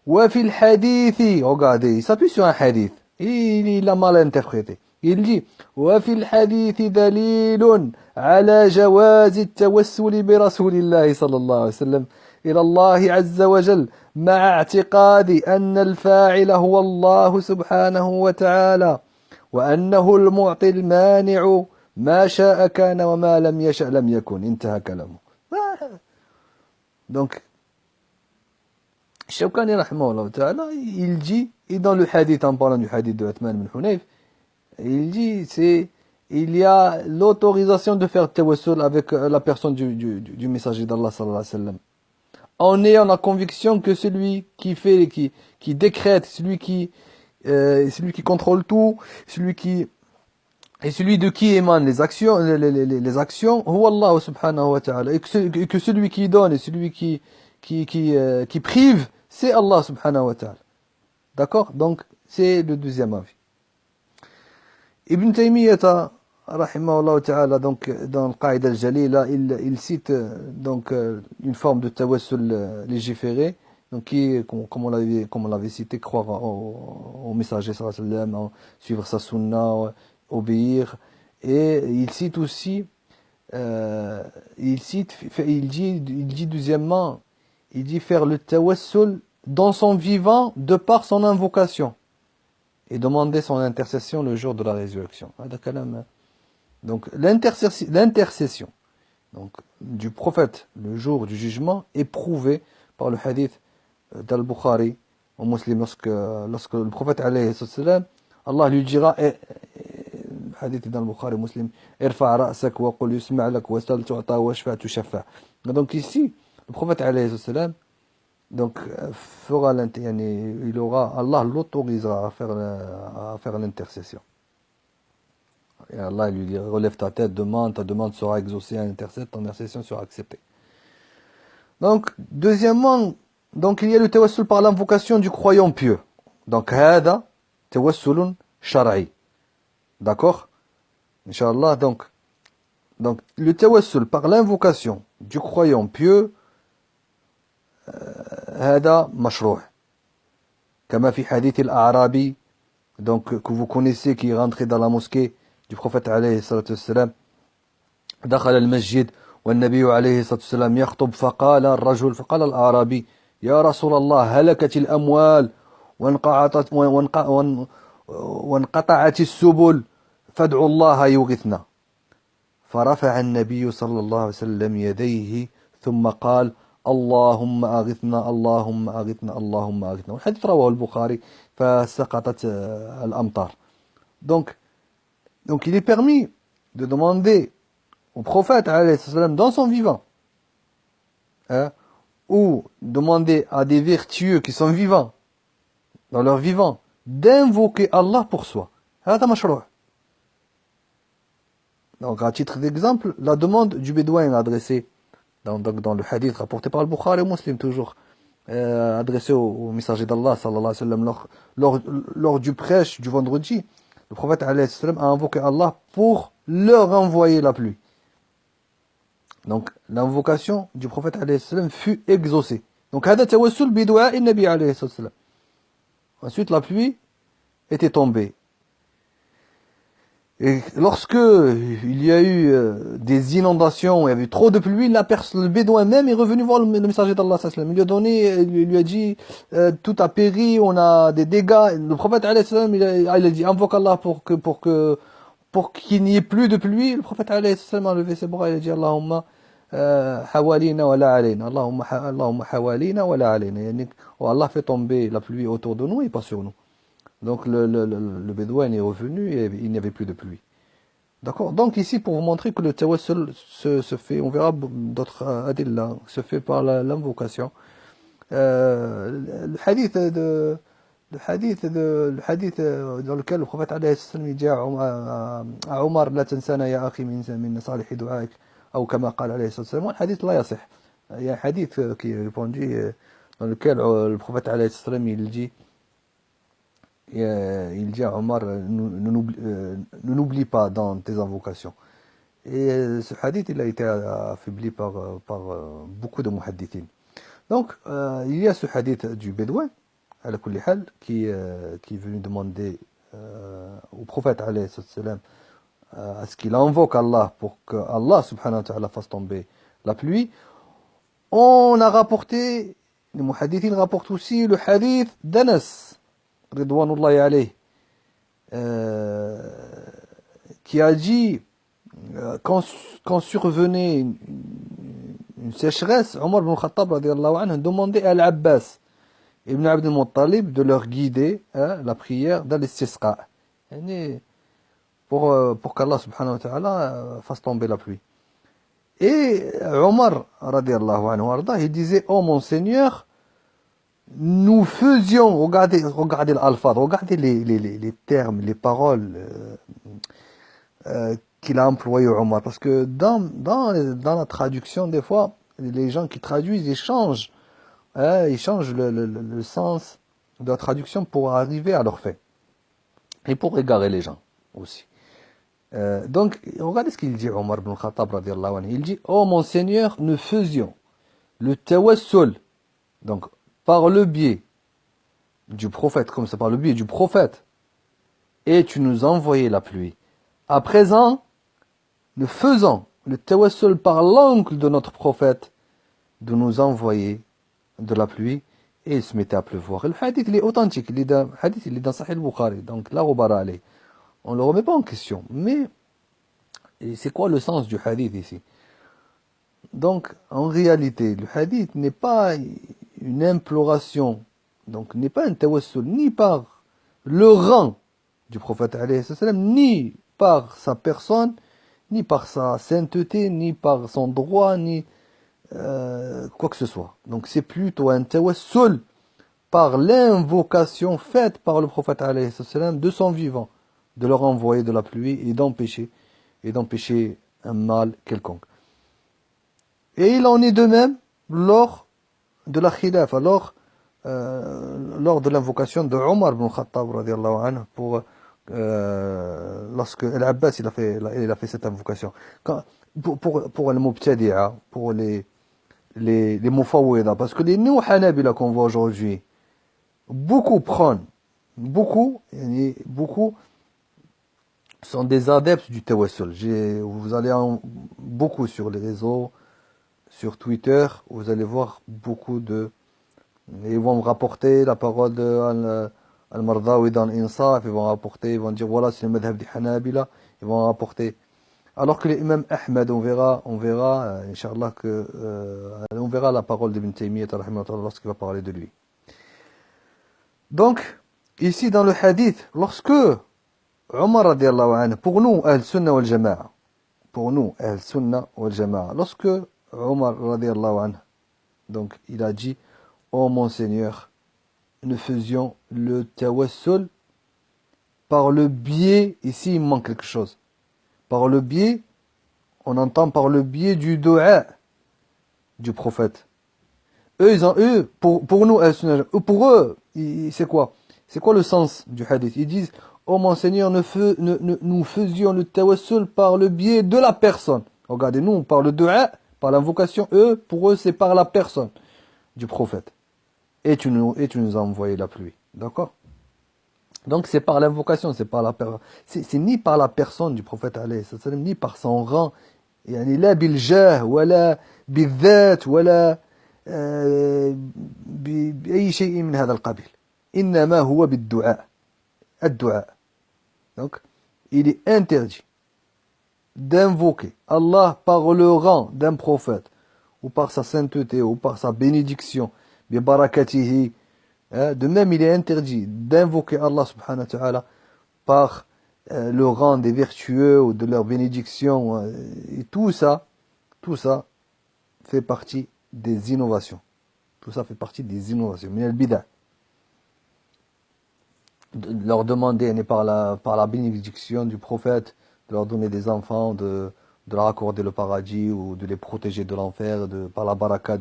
وفي الحديث, regardez, il s'appuie sur un hadith, il a mal interprété, il dit وفي الحديث دليل على جواز التوسل برسول الله صلى الله عليه وسلم إلى الله عز وجل مع اعتقاد أن الفاعل هو الله سبحانه وتعالى وأنه المعطي المانع ما شاء كان وما لم يشأ لم يكن. انتهى كلامه. Donc Shawkani rahimahullah ta'ala, il dit, et dans le hadith, en parlant du hadith de Uthman ibn Hunayf, il dit, il y a l'autorisation de faire tawassul avec la personne du messager d'Allah sallallahu alayhi wa sallam, en ayant la conviction que celui qui fait, qui décrète, celui qui contrôle tout, celui de qui émanent les actions, les actions, huwa Allah subhanahu wa ta'ala, et que celui qui donne et celui qui prive, c'est Allah subhanahu wa ta'ala. D'accord? Donc, c'est le deuxième avis. Ibn Taymiyyah, rahimahullah ta'ala, donc, dans le Qaïda al-Jalila, il cite, donc, une forme de tawassul légiféré, donc, qui est, comme on l'avait cité, croire au messager, sallallahu alayhi wa sallam, suivre sa sunna, obéir. Et il cite aussi, il dit deuxièmement, il dit faire le tawassul dans son vivant de par son invocation et demander son intercession le jour de la résurrection. Donc l'intercession donc du prophète le jour du jugement est prouvée par le hadith d'Al-Bukhari au Muslim, lorsque le prophète alayhi salam, Allah lui dira, hadith dans le Bukhari Muslim, irfa' ra'sak wa qul yusma' lak wa sal tu'ta wa shfa' tushaffa. Donc ici le prophète alayhi salam donc fera Allah l'autorisera à faire l'intercession. Et Allah lui dit, relève ta tête, ta demande sera exaucée, intercède, ton intercession sera acceptée. Donc deuxièmement, donc il y a le tawassul par l'invocation du croyant pieux. Donc hada tawassulun shar'i. D'accord? Inch'Allah, donc le tawassul par l'invocation du croyant pieux, هذا مشروع كما في حديث الأعرابي, donc que vous connaissez, qui est rentré dans la mosquée du prophète عليه الصلاة والسلام, دخل المسجد والنبي عليه الصلاة والسلام يخطب, فقال الأعرابي يا رسول الله هلكت الأموال وانقطعت السبل فادعوا الله يغثنا. فرفع النبي صلى الله عليه وسلم يديه ثم قال اللهم أغثنا اللهم أغثنا اللهم أغثنا. والحديث رواه البخاري. فسقطت الأمطار. Donc il est permis de demander au prophète alayhi salam dans son vivant, ou demander à des vertueux qui sont vivants, dans leur vivant, d'invoquer Allah pour soi. هذا مشروع. Donc à titre d'exemple, la demande du bédouin adressée dans le hadith rapporté par le Bukhari Muslim, toujours adressé au messager d'Allah sallallahu alayhi wa sallam lors du prêche du vendredi, le prophète alayhi sallam a invoqué Allah pour leur envoyer la pluie. Donc l'invocation du prophète alayhi sallam fut exaucée. Donc hada tawassul bi du'a an-nabi alayhi sallam. Ensuite la pluie était tombée. Et lorsque il y a eu des inondations, il y avait trop de pluie, le bédouin même est revenu voir le messager d'Allah sallallahu alayhi wa sallam. Il lui a dit tout a péri, on a des dégâts. Le prophète alayhi sallam, il a dit invoque Allah pour qu'il n'y ait plus de pluie. Le prophète alayhi sallam a levé ses bras, il a dit Allahumma hawalina wa la alayna. Allahumma hawalina wa la alayna. Oh, Allah fait tomber la pluie autour de nous et pas sur nous. Donc le bédouin est revenu et il n'y avait plus de pluie. D'accord? Donc ici, pour vous montrer que le tawassul se fait, on verra d'autres adilla, se fait par l'invocation. Le hadith dans lequel le prophète alayhi salam dit à Omar لا تنسانا يا أخي من صالح دعائك أو كما قال عليه الصلاة والسلام. Le hadith لا يصح. Il y a un hadith qui est répandu dans lequel le prophète alayhi salam il dit à Omar ne n'oublie pas dans tes invocations. Et ce hadith il a été affaibli par beaucoup de muhaddithin. Donc, il y a ce hadith du Bédouin, ala kulli hal, qui est venu demander au prophète, alayhi salam, à ce qu'il invoque Allah pour que Allah, subhanahu wa ta'ala, fasse tomber la pluie. On a rapporté, les muhaddithin rapportent aussi le hadith d'Anas, ridwanullahi alayhi, qui a dit, quand survenait une sécheresse, Omar ibn Khattab radiallahu anhu demandait à Al-Abbas ibn Abd al-Muttalib de leur guider la prière dans l'istisqa, pour qu'Allah subhanahu wa ta'ala fasse tomber la pluie. Et Omar radiallahu anhu, il disait, oh mon Seigneur, nous faisions, regardez l'alfad, regardez les termes, les paroles qu'il a employé Omar, parce que dans la traduction, des fois, les gens qui traduisent, ils changent le sens de la traduction pour arriver à leur fait, et pour égarer les gens aussi. Donc, regardez ce qu'il dit Omar ibn Khattab radiallahu anhu. Il dit, oh mon Seigneur, nous faisions le tawassul, donc par le biais du prophète, comme ça, par le biais du prophète, et tu nous envoyais la pluie. À présent, nous faisons le tawassul par l'oncle de notre prophète de nous envoyer de la pluie, et il se mettait à pleuvoir. Et le hadith, il est authentique, il est dans Sahih al-Bukhari, donc la ghubara alayh. On ne le remet pas en question. Mais, c'est quoi le sens du hadith ici? Donc, en réalité, le hadith n'est pas une imploration, donc n'est pas un tawassul, ni par le rang du prophète alayhi salam, ni par sa personne, ni par sa sainteté, ni par son droit, ni quoi que ce soit. Donc c'est plutôt un tawassul par l'invocation faite par le prophète alayhi salam de son vivant, de leur envoyer de la pluie et d'empêcher un mal quelconque. Et il en est de même lors de la khilafa, lors de l'invocation de Omar ibn Khattab radiallahu anhu pour lorsque Al-Abbas il a fait cette invocation. Pour les mubtadi'a, pour les mufawwida, parce que les Hanabila qu'on voit aujourd'hui, beaucoup sont des adeptes du tawassul. Vous allez beaucoup sur les réseaux, sur Twitter, vous allez voir beaucoup ils vont rapporter la parole de Al-Mardawi dans l'Insaf, ils vont dire voilà c'est le madhab des Hanabila, ils vont rapporter. Alors que l'imam Ahmed, on verra, Inch'Allah, on verra la parole d'Ibn Taymiyyah lorsqu'il va parler de lui. Donc, ici dans le hadith, lorsque Omar radiallahu anhu, pour nous, Ahl-Sunnah wal-Jama'a, lorsque Omar radiallahu anhu, donc il a dit, oh mon Seigneur, nous faisions le tawassul par le biais, ici il manque quelque chose, par le biais, on entend par le biais du dua du prophète. Pour nous, pour eux, c'est quoi? C'est quoi le sens du hadith? Ils disent, oh mon Seigneur, nous faisions le tawassul par le biais de la personne. Regardez, nous on parle de dua, par l'invocation, pour eux c'est par la personne du prophète. Et tu nous as envoyé la pluie. D'accord? Donc c'est par l'invocation, c'est ni par la personne du prophète alayhi salam, ni par son rang. يعني لا بالجاه ولا بالذات ولا بأي شيء من هذا القبيل. إنما هو بالدعاء. الدعاء. Donc il est interdit d'invoquer Allah par le rang d'un prophète, ou par sa sainteté, ou par sa bénédiction, de même il est interdit d'invoquer Allah subhanahu wa ta'ala par le rang des vertueux ou de leur bénédiction, et tout ça fait partie des innovations. Tout ça fait partie des innovations. Mais le bid'a, de leur demander par la bénédiction du prophète, de leur donner des enfants, de leur accorder le paradis ou de les protéger de l'enfer, par la baraka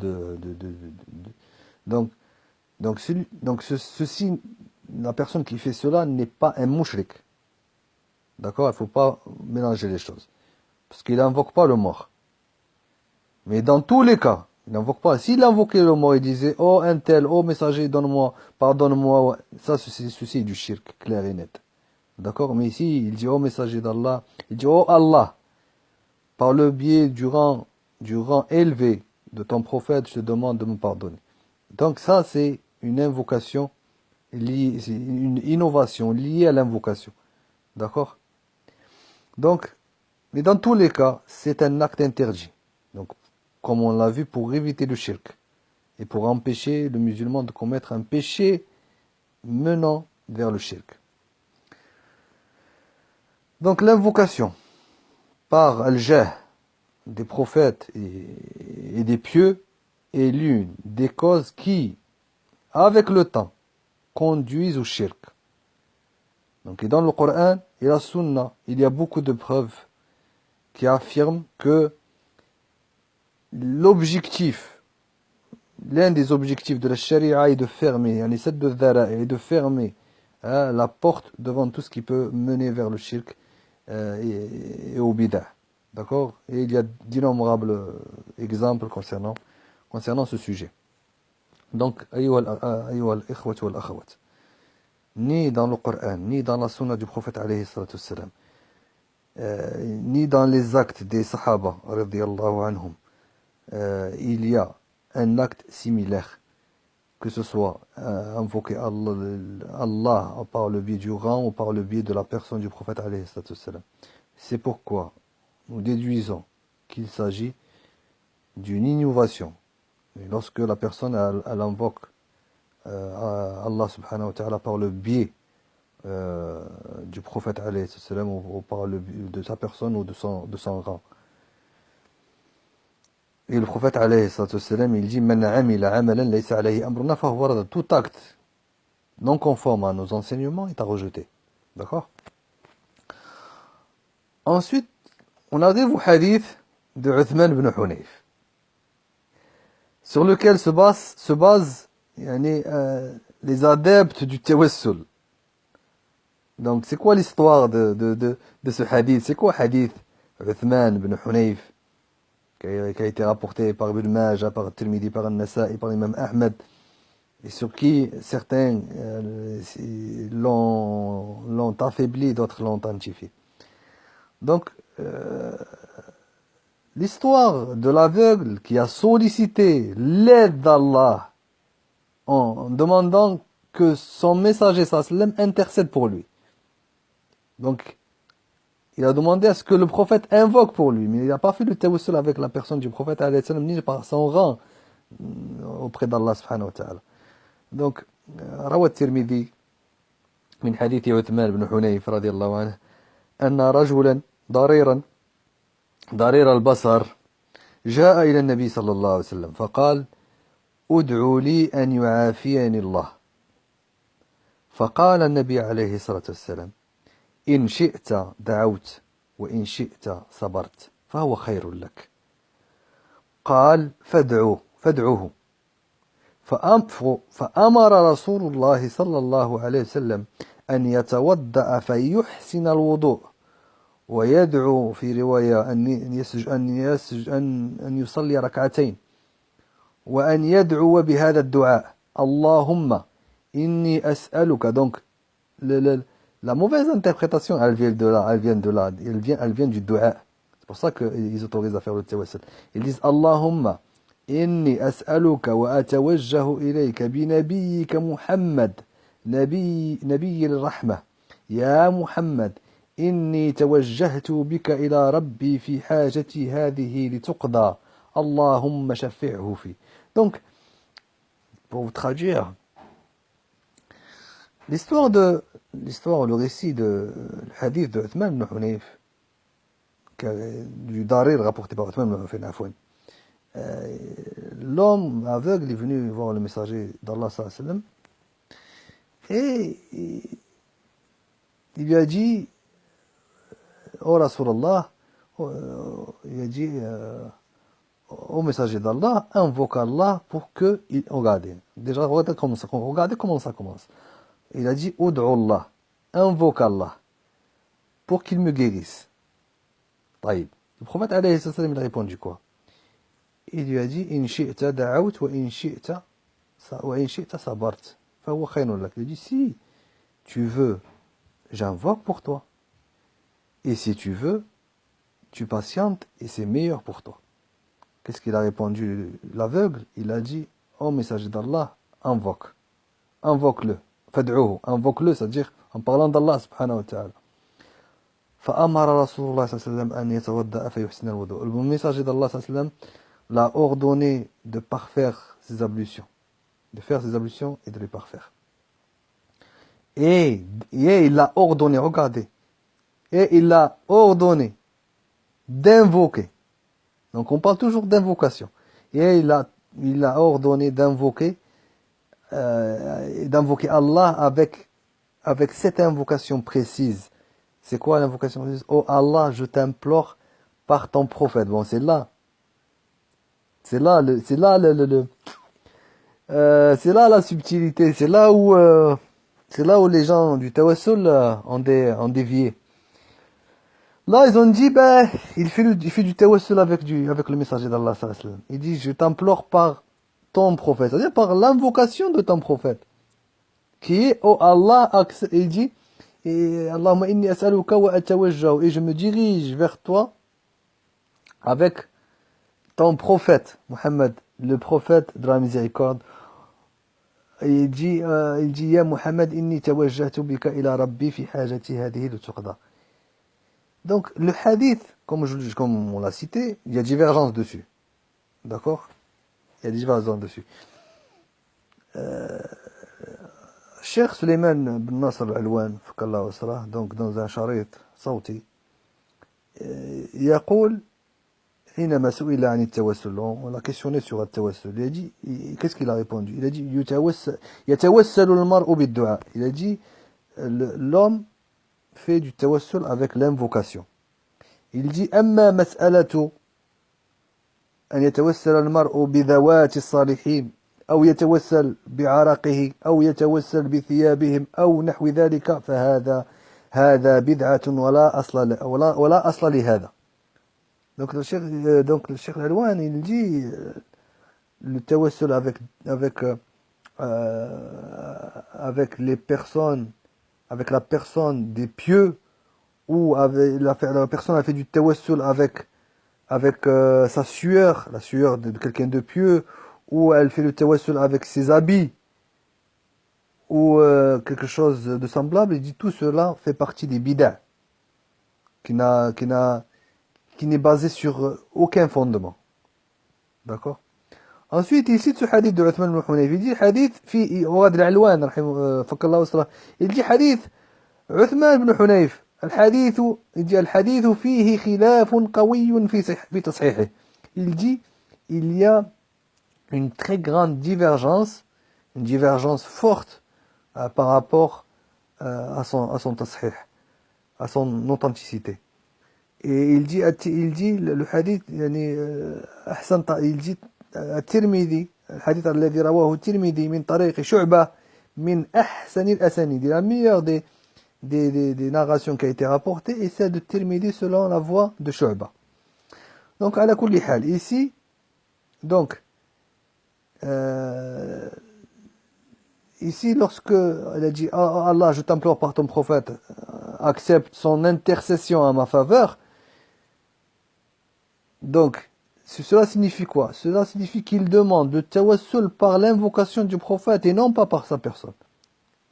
donc, ceci, la personne qui fait cela n'est pas un mouchrik. D'accord? Il ne faut pas mélanger les choses. Parce qu'il n'invoque pas le mort. Mais dans tous les cas, il n'invoque pas. S'il invoquait le mort, il disait, oh un tel, oh messager, donne-moi, pardonne-moi. Ouais. Ça, ceci est du shirk, clair et net. D'accord? Mais ici, il dit, oh messager d'Allah. Il dit, oh Allah, par le biais du rang élevé de ton prophète, je te demande de me pardonner. Donc ça, c'est une invocation, c'est une innovation liée à l'invocation. D'accord? Donc, mais dans tous les cas, c'est un acte interdit. Donc, comme on l'a vu, pour éviter le shirk et pour empêcher le musulman de commettre un péché menant vers le shirk. Donc, l'invocation par al-jah des prophètes et des pieux est l'une des causes qui, avec le temps, conduisent au shirk. Donc, et dans le Coran et la Sunna, il y a beaucoup de preuves qui affirment que l'objectif, l'un des objectifs de la charia est de fermer, est de fermer la porte devant tout ce qui peut mener vers le shirk et au bid'ah. D'accord? Et il y a d'innombrables exemples concernant ce sujet. Donc, ayyuhal ikhwat wal akhawat, ni dans le Coran, ni dans la sunna du prophète alayhi salatu wassalam, ni dans les actes des sahaba radiyallahu anhum, il y a un acte similaire, que ce soit invoquer Allah par le biais du rang ou par le biais de la personne du prophète alayhi salatu wassalam. C'est pourquoi nous déduisons qu'il s'agit d'une innovation. Et lorsque la personne elle invoque Allah subhanahu wa ta'ala par le biais du prophète alayhi salam ou par le biais de sa personne ou de son rang. Et le prophète alayhi salam, il dit Man amila amalan laysa alayhi amruna fahuwa rad. Tout acte non conforme à nos enseignements est à rejeter. D'accord? Ensuite, on arrive au hadith de Uthman ibn Hunayf, sur lequel se basent les adeptes du tawassul. Donc, c'est quoi l'histoire de ce hadith? C'est quoi hadith Uthman ibn Hunayf, qui a été rapporté par Ibn Majah, par Tirmidhi, par An-Nasa'i, par Imam Ahmed, et sur qui certains l'ont affaibli, d'autres l'ont identifié. Donc, l'histoire de l'aveugle qui a sollicité l'aide d'Allah en demandant que son messager sallam intercède pour lui. Donc, il a demandé à ce que le prophète invoque pour lui, mais il n'a pas fait le tawassul avec la personne du prophète ni par son rang auprès d'Allah subhanahu wa ta'ala. Donc, روى الترمذي من حديث عثمان بن حنيف رضي الله عنه أن رجلا ضرير البصر جاء إلى النبي صلى الله عليه وسلم فقال ادعوا لي أن يعافيني الله. فقال النبي عليه الصلاة والسلام إن شئت دعوت وإن شئت صبرت فهو خير لك. قال فادعوه. فأمر رسول الله صلى الله عليه وسلم أن يتوضأ فيحسن الوضوء ويدعو في رواية أن يصلي ركعتين وأن يدعو بهذا الدعاء اللهم إني أسألك. Donc la mauvaise interprétation elle vient du dua. C'est pour ça qu'ils autorisent à faire le tawassul. Ils disent Allahumma inni as'aluka wa atawajjahu ilayka bi nabiyyika Muhammad nabiyil rahmah ya Muhammad inni tawajjahtu bika ila rabbi fi hajati hadhihi lituqda Allahumma shaffi'hu fi. Donc, pour vous traduire, le récit le hadith de Uthman ibn Hunayf, du Darir rapporté par Uthman ibn Hunayf. L'homme aveugle est venu voir le messager d'Allah sallallahu alayhi wa sallam et il lui a dit, oh Rasulallah, il a dit au messager d'Allah, invoque Allah pour qu'il regarde. Déjà, regardez comment ça commence. Il a dit, Ud'u Allah, invoque Allah pour qu'il me guérisse. طيب. Le prophète alayhi salam, il a répondu quoi? Il lui a dit, In shi'ta da'awt wa in shi'ta sabart. Fahuwa khayrun lak. Il a dit, si tu veux, j'invoque pour toi. Et si tu veux, tu patientes et c'est meilleur pour toi. Qu'est-ce qu'il a répondu l'aveugle? Il a dit, ô messager d'Allah, invoque-le. Fad'uhu, invoque-le, c'est-à-dire en parlant d'Allah subhanahu wa ta'ala. فأمر رسول الله صلى الله عليه وسلم أن يتوضأ فيحسن الوضوء. Le messager d'Allah صلى الله عليه وسلم l'a ordonné de parfaire ses ablutions, de faire ses ablutions et de les parfaire. Et il l'a ordonné, regardez, et il l'a ordonné d'invoquer. Donc on parle toujours d'invocation. Et il a ordonné d'invoquer Allah avec cette invocation précise. C'est quoi l'invocation précise? Oh Allah, je t'implore par ton prophète. Bon, c'est là la subtilité. C'est là où les gens du tawassul ont dévié. Là, ils ont dit, il fait du tawassul avec le messager d'Allah sallallahu alayhi wa sallam. Il dit, je t'implore par ton prophète, c'est-à-dire par l'invocation de ton prophète, qui est, oh Allah, il dit, Allahumma inni as'aluka wa atawajjahu, et je me dirige vers toi avec ton prophète, Muhammad, le prophète de la miséricorde. Et il dit, ya Muhammad, inni tawajjahtu bika ila rabbi fi hajati hadihi lutuqda. Donc, le hadith, comme on l'a cité, il y a divergence dessus. D'accord? Il y a divergence dessus. Cheikh Suleiman bin Nasr al-Alwan, فكالله وصله, donc dans un شريط صوتي, يقول حينما سئل عن التوسل, on l'a questionné sur le tawassul. Il a dit, qu'est-ce qu'il a répondu? Il a dit, يتوسل المرء بالدعاء. Il a dit, l'homme fait du tawassul avec l'invocation. Il dit, أما مسألة أن يتوسل المرء بذوات الصالحين أو يتوسل بعرقه أو يتوسل بثيابهم أو نحو ذلك فهذا بدعة ولا أصل لهذا. Donc le Cheikh Al-Alwan, il dit le tawassul avec les personnes, avec la personne des pieux, ou la personne a fait du tawassul avec sa sueur, la sueur de quelqu'un de pieux, ou elle fait le tawassul avec ses habits, ou quelque chose de semblable. Il dit tout cela fait partie des bid'a, qui n'est basé sur aucun fondement. D'accord? Ensuite, il cite ce hadith de Uthman ibn Hunayf. Il dit hadith fi Wad al-Alwan, il dit hadith Uthman ibn Hunayf. الحديث فيه خلاف قوي في تصحيحه. Il dit, il y a une très grande divergence forte par rapport à son tasihih, à son authenticité. Et il dit le hadith, il dit الترمذي, الحديث الذي رواه الترمذي من طريق شعبة من أحسن الأسانيد, la meilleure des narrations qui a été rapportée, et celle de Tirmidhi selon la voix de Shu'ba. Donc, à la kulli hal, ici, donc, ici, lorsque elle a dit, oh Allah, je t'implore par ton prophète, accepte son intercession en ma faveur, donc, cela signifie quoi? Cela signifie qu'il demande le tawassul par l'invocation du prophète et non pas par sa personne.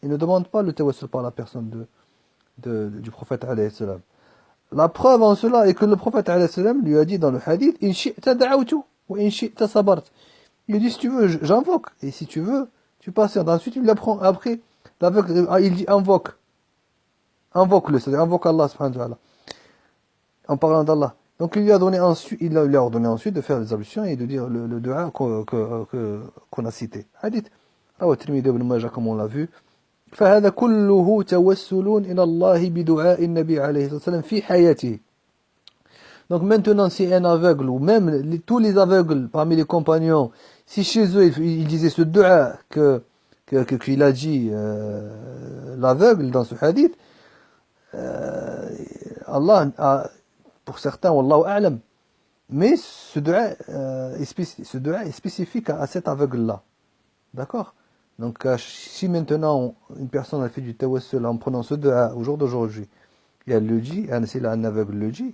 Il ne demande pas le tawassul par la personne du prophète alayhi salam. La preuve en cela est que le prophète alayhi salam lui a dit dans le hadith, in shi'ta da'awtu wa in sabart. Il dit, si tu veux, j'invoque, et si tu veux, tu patientes. Ensuite, il apprend après L'aveugle, il dit invoque-le, c'est-à-dire invoque Allah subhanahu wa ta'ala, en parlant d'Allah. Donc il lui a ordonné ensuite de faire les ablutions et de dire le dua qu'on a cité. Hadith. Ah, Tirmidhi ibn Majah, comme on l'a vu. فهذا كله توسل إلى الله بدعاء النبي عليه الصلاة والسلام في حياته. Donc maintenant, si un aveugle, ou même tous les aveugles parmi les compagnons, si chez eux, ils disaient ce dua qu'il a dit l'aveugle dans ce hadith, Allah a, pour certains, Wallahu a'lam, mais ce dua est spécifique à cet aveugle-là. D'accord? Donc si maintenant une personne a fait du tawassul en prenant ce dua au jour d'aujourd'hui, et elle le dit, si un aveugle le dit,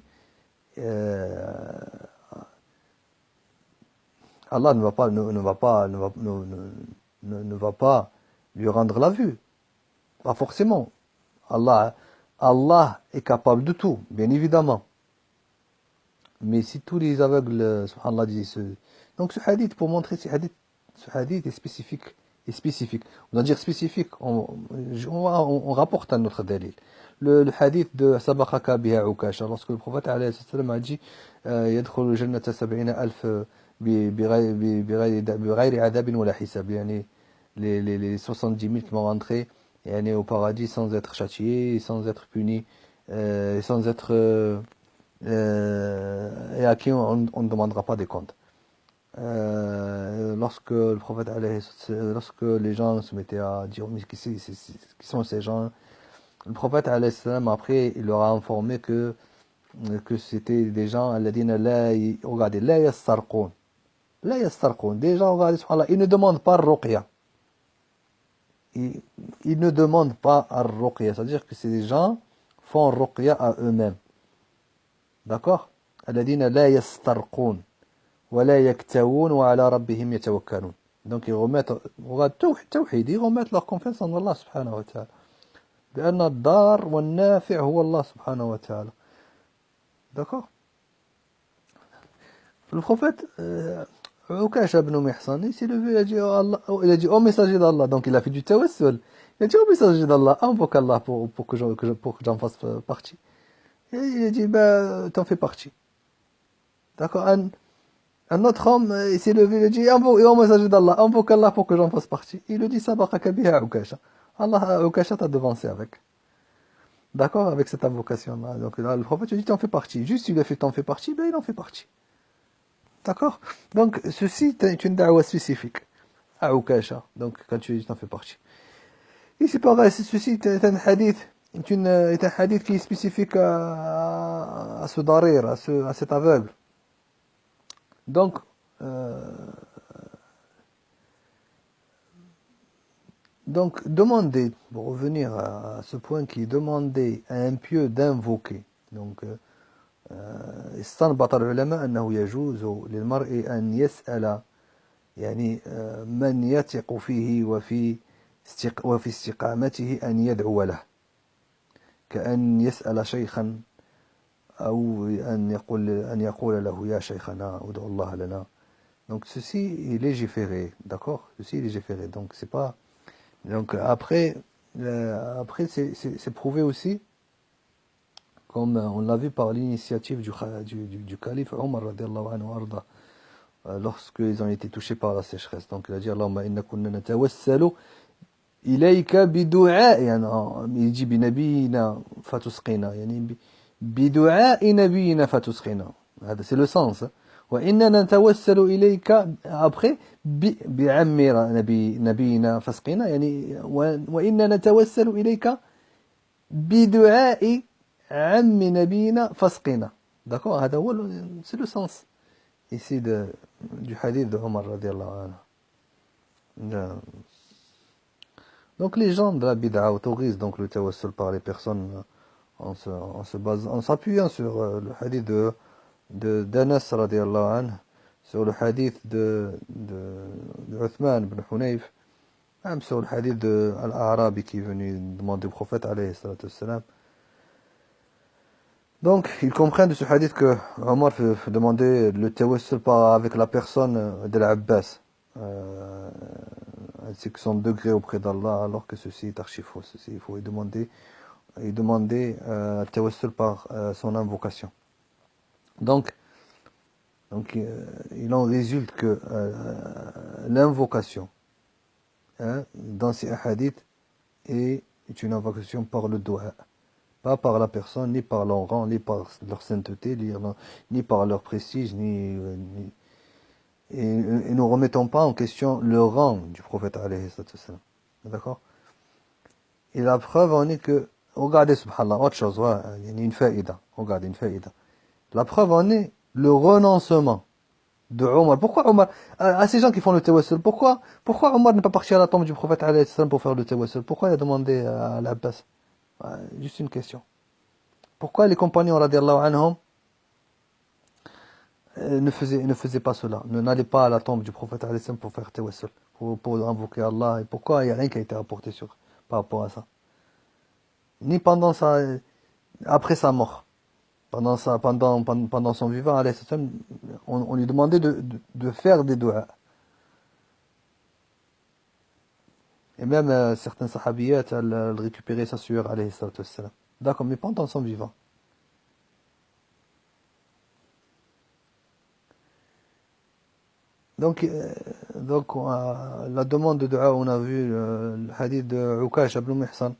Allah ne va pas lui rendre la vue. Pas forcément. Allah est capable de tout, bien évidemment. Mais si tous les aveugles, subhanallah, disent ce... Donc ce hadith, pour montrer ce hadith est spécifique. On va dire spécifique, on rapporte un autre dalil. Le hadith de Sabaqaka biha Ukasha, lorsque le prophète alayhi salam a dit يدخل الجنة 70,000 بغير عذاب ولا حساب, يعني les 70 000 qui vont rentrer au paradis sans être châtiés, sans être punis, sans être et à qui on ne demandera pas des comptes. Lorsque le prophète lorsque les gens se mettaient à dire mais qui sont ces gens, le prophète après il leur a informé que c'était des gens regardez la yastarqoun, des gens, regardez subhanallah, ils ne demandent pas ruqya, ils ne demandent pas ar-ruqya, c'est-à-dire que ces gens font ruqya à eux-mêmes, d'accord, alladhina la yastarqoun ولا يكتوون وعلى ربهم يتوكلون. Donc ils remettent, ils remettent leur confiance en Allah subhanahu wa ta'ala. بأن الضار والنافع هو الله سبحانه وتعالى. D'accord? Le prophète Ukasha ibn Mihsan, il s'est levé, il a dit oh messager d'Allah, donc il a fait du tawassul. Il a dit oh messager d'Allah, invoque Allah pour que j'en fasse partie. Et il a dit t'en fais partie. D'accord? Un autre homme, il s'est levé, il a dit oh messager d'Allah, invoque Allah pour que j'en fasse partie. Il lui dit sabaqaka biha Ukasha. Allah, Ukasha t'a devancé avec. D'accord? Avec cette invocation-là. Donc là, le prophète lui dit t'en fais partie. Juste il a fait t'en fais partie, il en fait partie. D'accord? Donc ceci est une da'wa spécifique à Ukasha. Donc quand tu dis t'en fais partie. Ici pareil, ceci est un hadith. Est un hadith qui est spécifique à ce darir, à cet aveugle. Donc, demander, pour revenir à ce point qui est demandé à un pieux d'invoquer. Donc, استنبط العلماء أنه يجوز للمرء أن يسأل يعني من يثق فيه وفي استقامته أن يدعو له كأن يسأل شيخا أو أن يقول له يا شيخنا ادعو الله لنا. Donc ceci est légiféré, d'accord? Ceci est légiféré. Donc c'est pas. Donc après c'est prouvé aussi, comme on l'a vu par l'initiative du calife Omar radiallahu anhu arda, lorsqu'ils ont été touchés par la sécheresse. Donc il a dit Allahumma inna kunna natawassalu ilayka bidu'a, il dit binabiyina fatusqina, yani bidu'a nabiyina fatusqina. C'est le sens. وإننا نتوسل إليك après بعمر نبينا فاسقنا, يعني وإننا نتوسل إليك بدعاء عم نبينا فاسقنا. D'accord? هذا هو c'est le sens ici du hadith de Omar radiallahu anhu. Donc les gens de la bid'a autorisent donc le tawassul par les personnes en s'appuyant sur le hadith d'Anas radiallahu anhu, sur le hadith de Uthman ibn Hunayf, même sur le hadith de Al-A'rabi qui est venu demander au prophète alayhi salatu wassalam. Donc ils comprennent de ce hadith que Omar fait demander le tawassul avec la personne de l'Abbas, ainsi que son degré auprès d'Allah, alors que ceci est archi faux. Ceci, il faut y demander tawassul par son invocation. Donc il en résulte que l'invocation dans ces hadiths est une invocation par le doigt, pas par la personne, ni par leur rang, ni par leur sainteté, ni par leur prestige, et nous ne remettons pas en question le rang du prophète alayhi salam. D'accord? Et la preuve en est que, regardez, subhanallah, autre chose, il y a une faïda, regardez, une faïda. La preuve en est le renoncement de Omar. Pourquoi Omar, à ces gens qui font le tawassul, pourquoi Omar n'est pas parti à la tombe du prophète alayhi salam pour faire le tawassul? Pourquoi il a demandé à l'Abbas? Juste une question. Pourquoi les compagnons, radiallahu anhum, ne faisaient pas cela, n'allaient pas à la tombe du prophète alayhi salam pour faire tawassul, pour invoquer Allah? Et pourquoi il n'y a rien qui a été rapporté par rapport à ça? Ni pendant après sa mort. Pendant son vivant, alayhi salam, on lui demandait de faire des doigts. Et même certains sahabiyat, elles récupéraient sa sueur, alayhi salam. D'accord, mais pendant son vivant. Donc la demande de dua, on a vu le hadith de Ukash ibn Mihsan.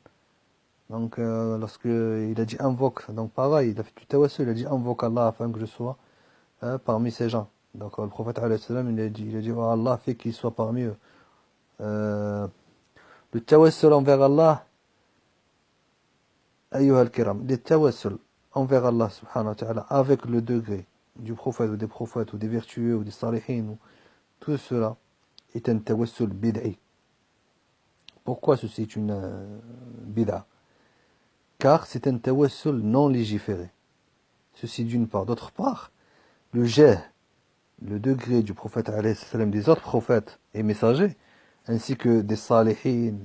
Donc lorsque il a dit invoque, donc pareil, il a fait du tawassul, il a dit invoque Allah afin que je sois parmi ces gens. Donc le prophète alayhi salam, il a dit oh Allah, fait qu'il soit parmi eux. Le tawassul envers Allah, ayyuha al-kiram, le tawassul envers Allah subhanahu wa ta'ala avec le degré du prophète ou des vertueux ou des salihin, tout cela est un tawassul bid'i. Pourquoi ceci est une bid'a? Car c'est un tawassul non légiféré. Ceci d'une part. D'autre part, le degré du prophète alayhi salam, des autres prophètes et messagers, ainsi que des salihin,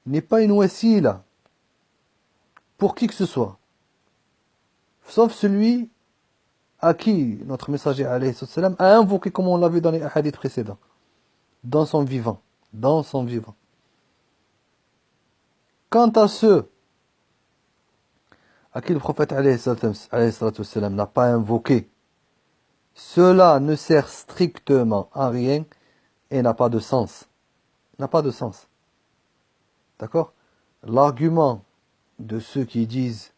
n'est pas une wasila pour qui que ce soit. Sauf celui à qui notre messager alayhi salam a invoqué, comme on l'a vu dans les hadiths précédents, dans son vivant. Quant à ceux à qui le prophète alayhi salam n'a pas invoqué, cela ne sert strictement à rien et n'a pas de sens. D'accord? L'argument de ceux qui disent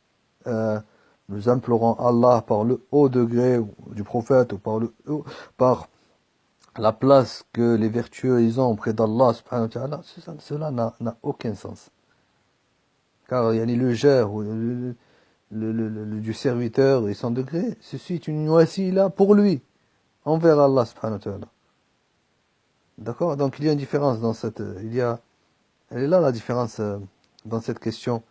nous implorons Allah par le haut degré du prophète ou par la place que les vertueux ils ont auprès d'Allah subhanahu wa ta'ala, cela n'a aucun sens. Car il y a le jar ou du serviteur et son degré, ceci est une wasila pour lui, envers Allah subhanahu wa ta'ala. D'accord? Donc il y a une différence dans elle est là la différence dans cette question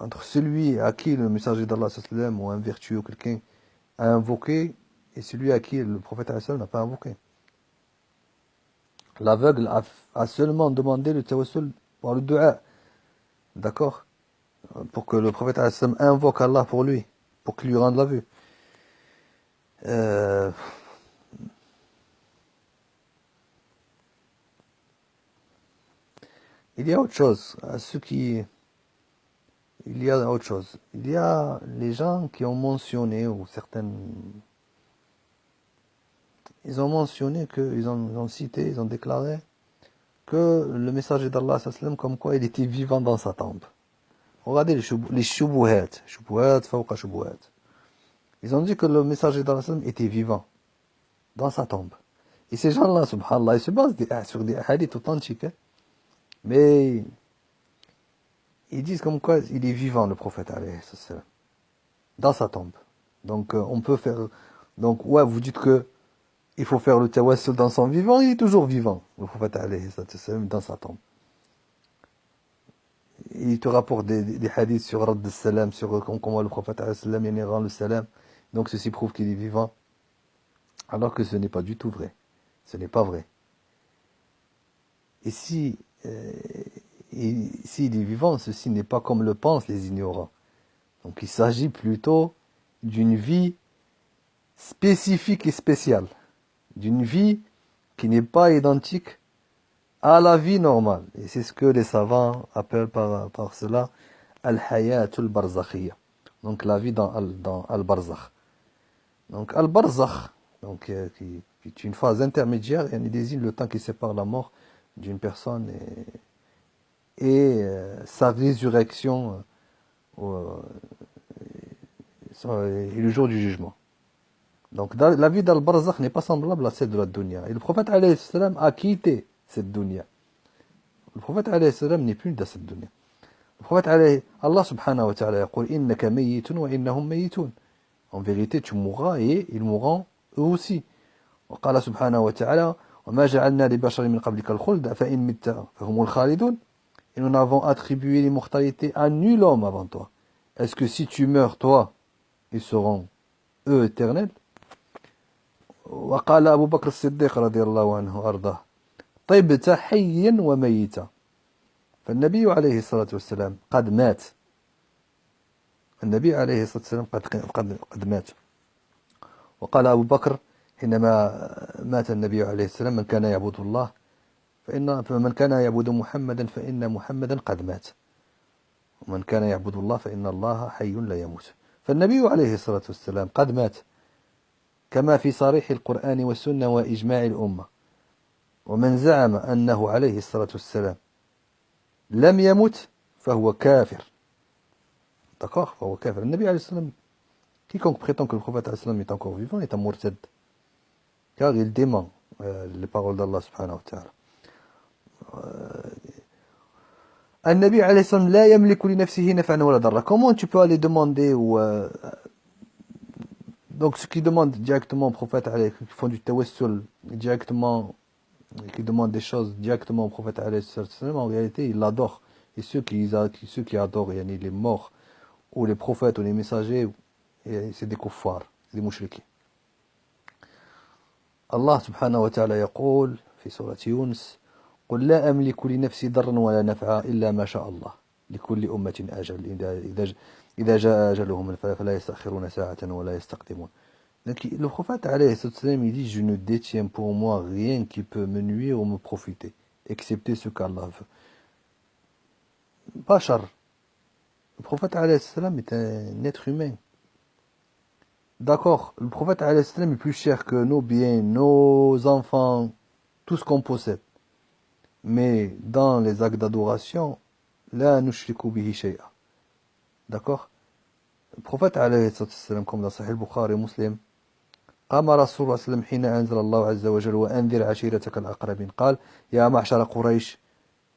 entre celui à qui le messager d'Allah sallam ou un vertueux ou quelqu'un a invoqué et celui à qui le prophète sallam n'a pas invoqué. L'aveugle a seulement demandé le tawassul par le dua. D'accord? Pour que le prophète sallam invoque Allah pour lui, pour qu'il lui rende la vue. Il y a autre chose. Il y a les gens qui ont mentionné, ou certaines... Ils ont mentionné ils ont cité, ils ont déclaré que le messager d'Allah sallam, comme quoi il était vivant dans sa tombe. Regardez les shubuhat, fawqa shubuhat. Ils ont dit que le messager d'Allah sallam était vivant dans sa tombe. Et ces gens-là, subhanallah, ils se basent sur des hadiths authentiques. Mais ils disent comme quoi il est vivant, le prophète alayhi salam, dans sa tombe. Donc on peut faire... Donc ouais, vous dites que il faut faire le tawassul dans son vivant, il est toujours vivant, le prophète alayhi salam, dans sa tombe. Il te rapporte des hadiths sur Radd al-Salam, sur comment le prophète alayhi salam il rend le salam. Donc ceci prouve qu'il est vivant. Alors que ce n'est pas du tout vrai. Ce n'est pas vrai. Et s'il est vivant, ceci n'est pas comme le pensent les ignorants. Donc il s'agit plutôt d'une vie spécifique et spéciale. D'une vie qui n'est pas identique à la vie normale. Et c'est ce que les savants appellent par cela al-hayatul barzakhiyya. Donc la vie dans al-barzakh. Donc al-barzakh, donc, qui est une phase intermédiaire, et on désigne le temps qui sépare la mort d'une personne et sa résurrection et le jour du jugement. Donc la vie d'al-barzakh n'est pas semblable à celle de la dunya. Et le prophète alayhi salam a quitté cette dunya. Le prophète alayhi salam n'est plus dans cette dunya. Le prophète alayhi, Allah subhanahu wa ta'ala yaqul innaka mayyitun wa innahum mayyitun. En vérité, tu mourras et ils mourront eux aussi. وقال سبحانه وتعالى وما جعلنا لبشر من قبلك الخلد فإن مت فهم الخالدون. Et nous n'avons attribué l'immortalité à nul homme avant toi. Est-ce que si tu meurs, toi, ils seront eux éternels? وقال أبو بكر الصديق رضي الله عنه وأرضاه طيبت حيا وميتا. فالنبي عليه الصلاة والسلام قد مات. النبي عليه الصلاة والسلام قد مات. وقال أبو بكر حينما مات النبي عليه السلام من كان يعبد الله فمن كان يعبد محمدا فإن محمدا قد مات ومن كان يعبد الله فإن الله حي لا يموت. فالنبي عليه الصلاة والسلام قد مات كما في صريح القرآن والسنة وإجماع الأمة. ومن زعم أنه عليه الصلاة والسلام لم يمت فهو كافر. D'accord, فهو كافر. النبي عليه السلام, quiconque prétend que le prophète عليه السلام est encore vivant est un murtad, car il dément les paroles d'Allah subhanahu wa ta'ala. النبي عليه السلام لا يملك لنفسه نفعا ولا ضرا. Comment tu peux aller demander ou donc ceux qui demandent directement au prophète, qui font du tawassul directement, qui demandent des choses directement au prophète, en réalité ils l'adorent. Et ceux qui adorent les morts ou les prophètes ou les messagers, c'est des kuffars, c'est des mouchriquins. Allah subhanahu wa ta'ala يقول في سورة يونس قل لا أملك لنفسي ضرا ولا نفعا إلا ما شاء الله لكل أمة أجل إذا جاء أجلهم فلا يستأخرون ساعة ولا يستقدمون. Donc le prophète alayhi salam, il dit je ne détiens pour moi rien qui peut me nuire ou me profiter excepté ce qu'Allah veut. Bachar, le prophète alayhi salam est un être humain. D'accord, le prophète alayhi salam est plus cher que nos biens, nos enfants, tout ce qu'on possède. Mais dans les actes d'adoration, la nushriku bihi shay'a. D'accord? Le prophète alayhi salam, comme dans Sahih al-Bukhari et Muslim, قام رسول الله صلى الله عليه وسلم حين أنزل الله عز وجل وأنذر عشيرتك الأقربين قال يا معشر قريش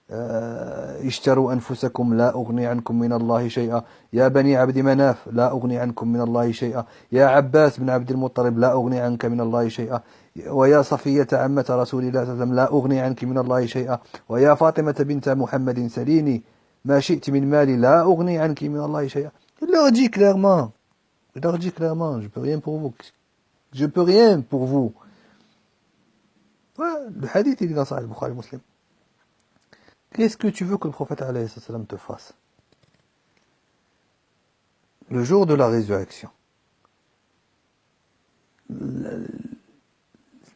اشتروا أنفسكم لا أغني عنكم من الله شيئا يا بني عبد مناف لا أغني عنكم من الله شيئا يا عباس بن عبد المطلب لا أغني عنك من الله شيئا ويا صفية عمة رسول الله صلى الله عليه وسلم لا أغني عنك من الله شيئا ويا فاطمة بنت محمد سليني ما شئت من مالي لا أغني عنك من الله شيئا. Il leur dit clairement, je peux rien pour vous. Je peux rien pour vous. Ouais, le hadith il est dans Sahih al-Bukhari Muslim. Qu'est-ce que tu veux que le prophète alayhi salam te fasse? Le jour de la résurrection,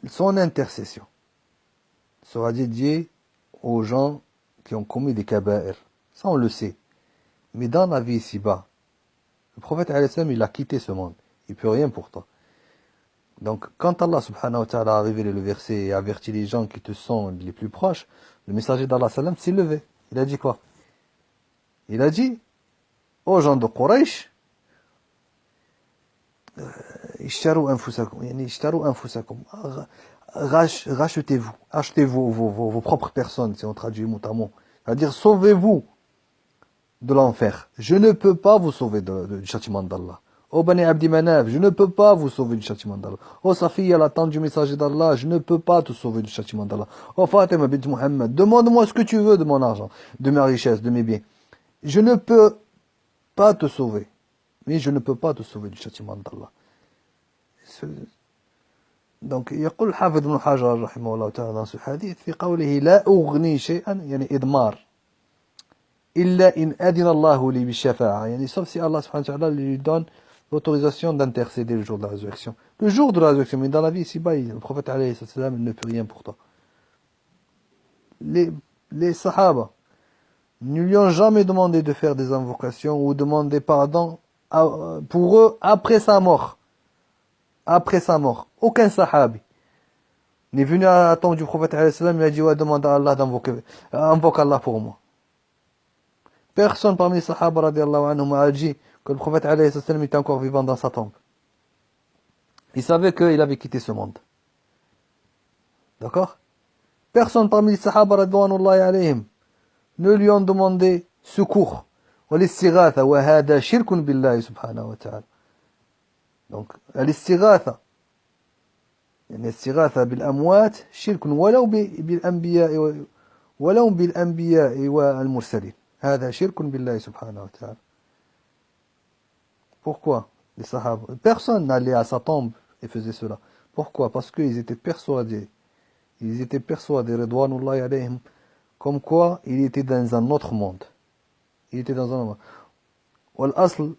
son intercession sera dédiée aux gens qui ont commis des kaba'ir. Ça on le sait. Mais dans la vie ici-bas, le prophète alayhi salam il a quitté ce monde. Il peut rien pour toi. Donc, quand Allah subhanahu wa ta'ala a révélé le verset et averti les gens qui te sont les plus proches, le messager d'Allah salam s'est levé. Il a dit quoi? Il a dit aux gens de Quraysh, rachetez-vous, achetez vos propres personnes, si on traduit mot à mot. C'est-à-dire, sauvez-vous de l'enfer. Je ne peux pas vous sauver du châtiment d'Allah. Oh Bani Abdi Manaf, je ne peux pas vous sauver du châtiment d'Allah. Oh Safiya, la tante du messager d'Allah, je ne peux pas te sauver du châtiment d'Allah. Oh Fatima bint Muhammad, demande-moi ce que tu veux de mon argent, de ma richesse, de mes biens. Je ne peux pas te sauver. Mais je ne peux pas te sauver du châtiment d'Allah. Donc, يقول الحافظ ابن حجر رحمه الله تعالى dans ce hadith, في قوله لا أغني شيئا, يعني إضمار. إلا إن أذن الله لي بالشفاعة. يعني sauf si Allah subhanahu wa ta'ala lui donne l'autorisation d'intercéder le jour de la résurrection. Le jour de la résurrection, mais dans la vie ici-bas, le prophète alayhi salam ne peut rien pour toi. Les sahaba ne lui ont jamais demandé de faire des invocations ou demander pardon pour eux après sa mort. Après sa mort. Aucun sahabi n'est venu à la tombe du prophète alayhi salam et lui a dit ouais, demande à Allah invoque Allah pour moi. Personne parmi les sahaba radiallahu anhum a dit que le prophète alayhi salam était encore vivant dans sa tombe. Il savait qu'il avait quitté ce monde. D'accord? Personne parmi les sahaba radouanullahi alayhim ne lui ont demandé secours. والاستغاثة وهذا شرك بالله سبحانه وتعالى. Donc الاستغاثة يعني الاستغاثة بالأموات شرك ولو بالأنبياء والمرسلين. هذا شرك بالله سبحانه وتعالى. Pourquoi les sahaba? Personne n'allait à sa tombe et faisait cela. Pourquoi? Parce qu'ils étaient persuadés. Ils étaient persuadés, ridwanullahi alayhim, comme quoi il était dans un autre monde. Il était dans un autre monde. والأصل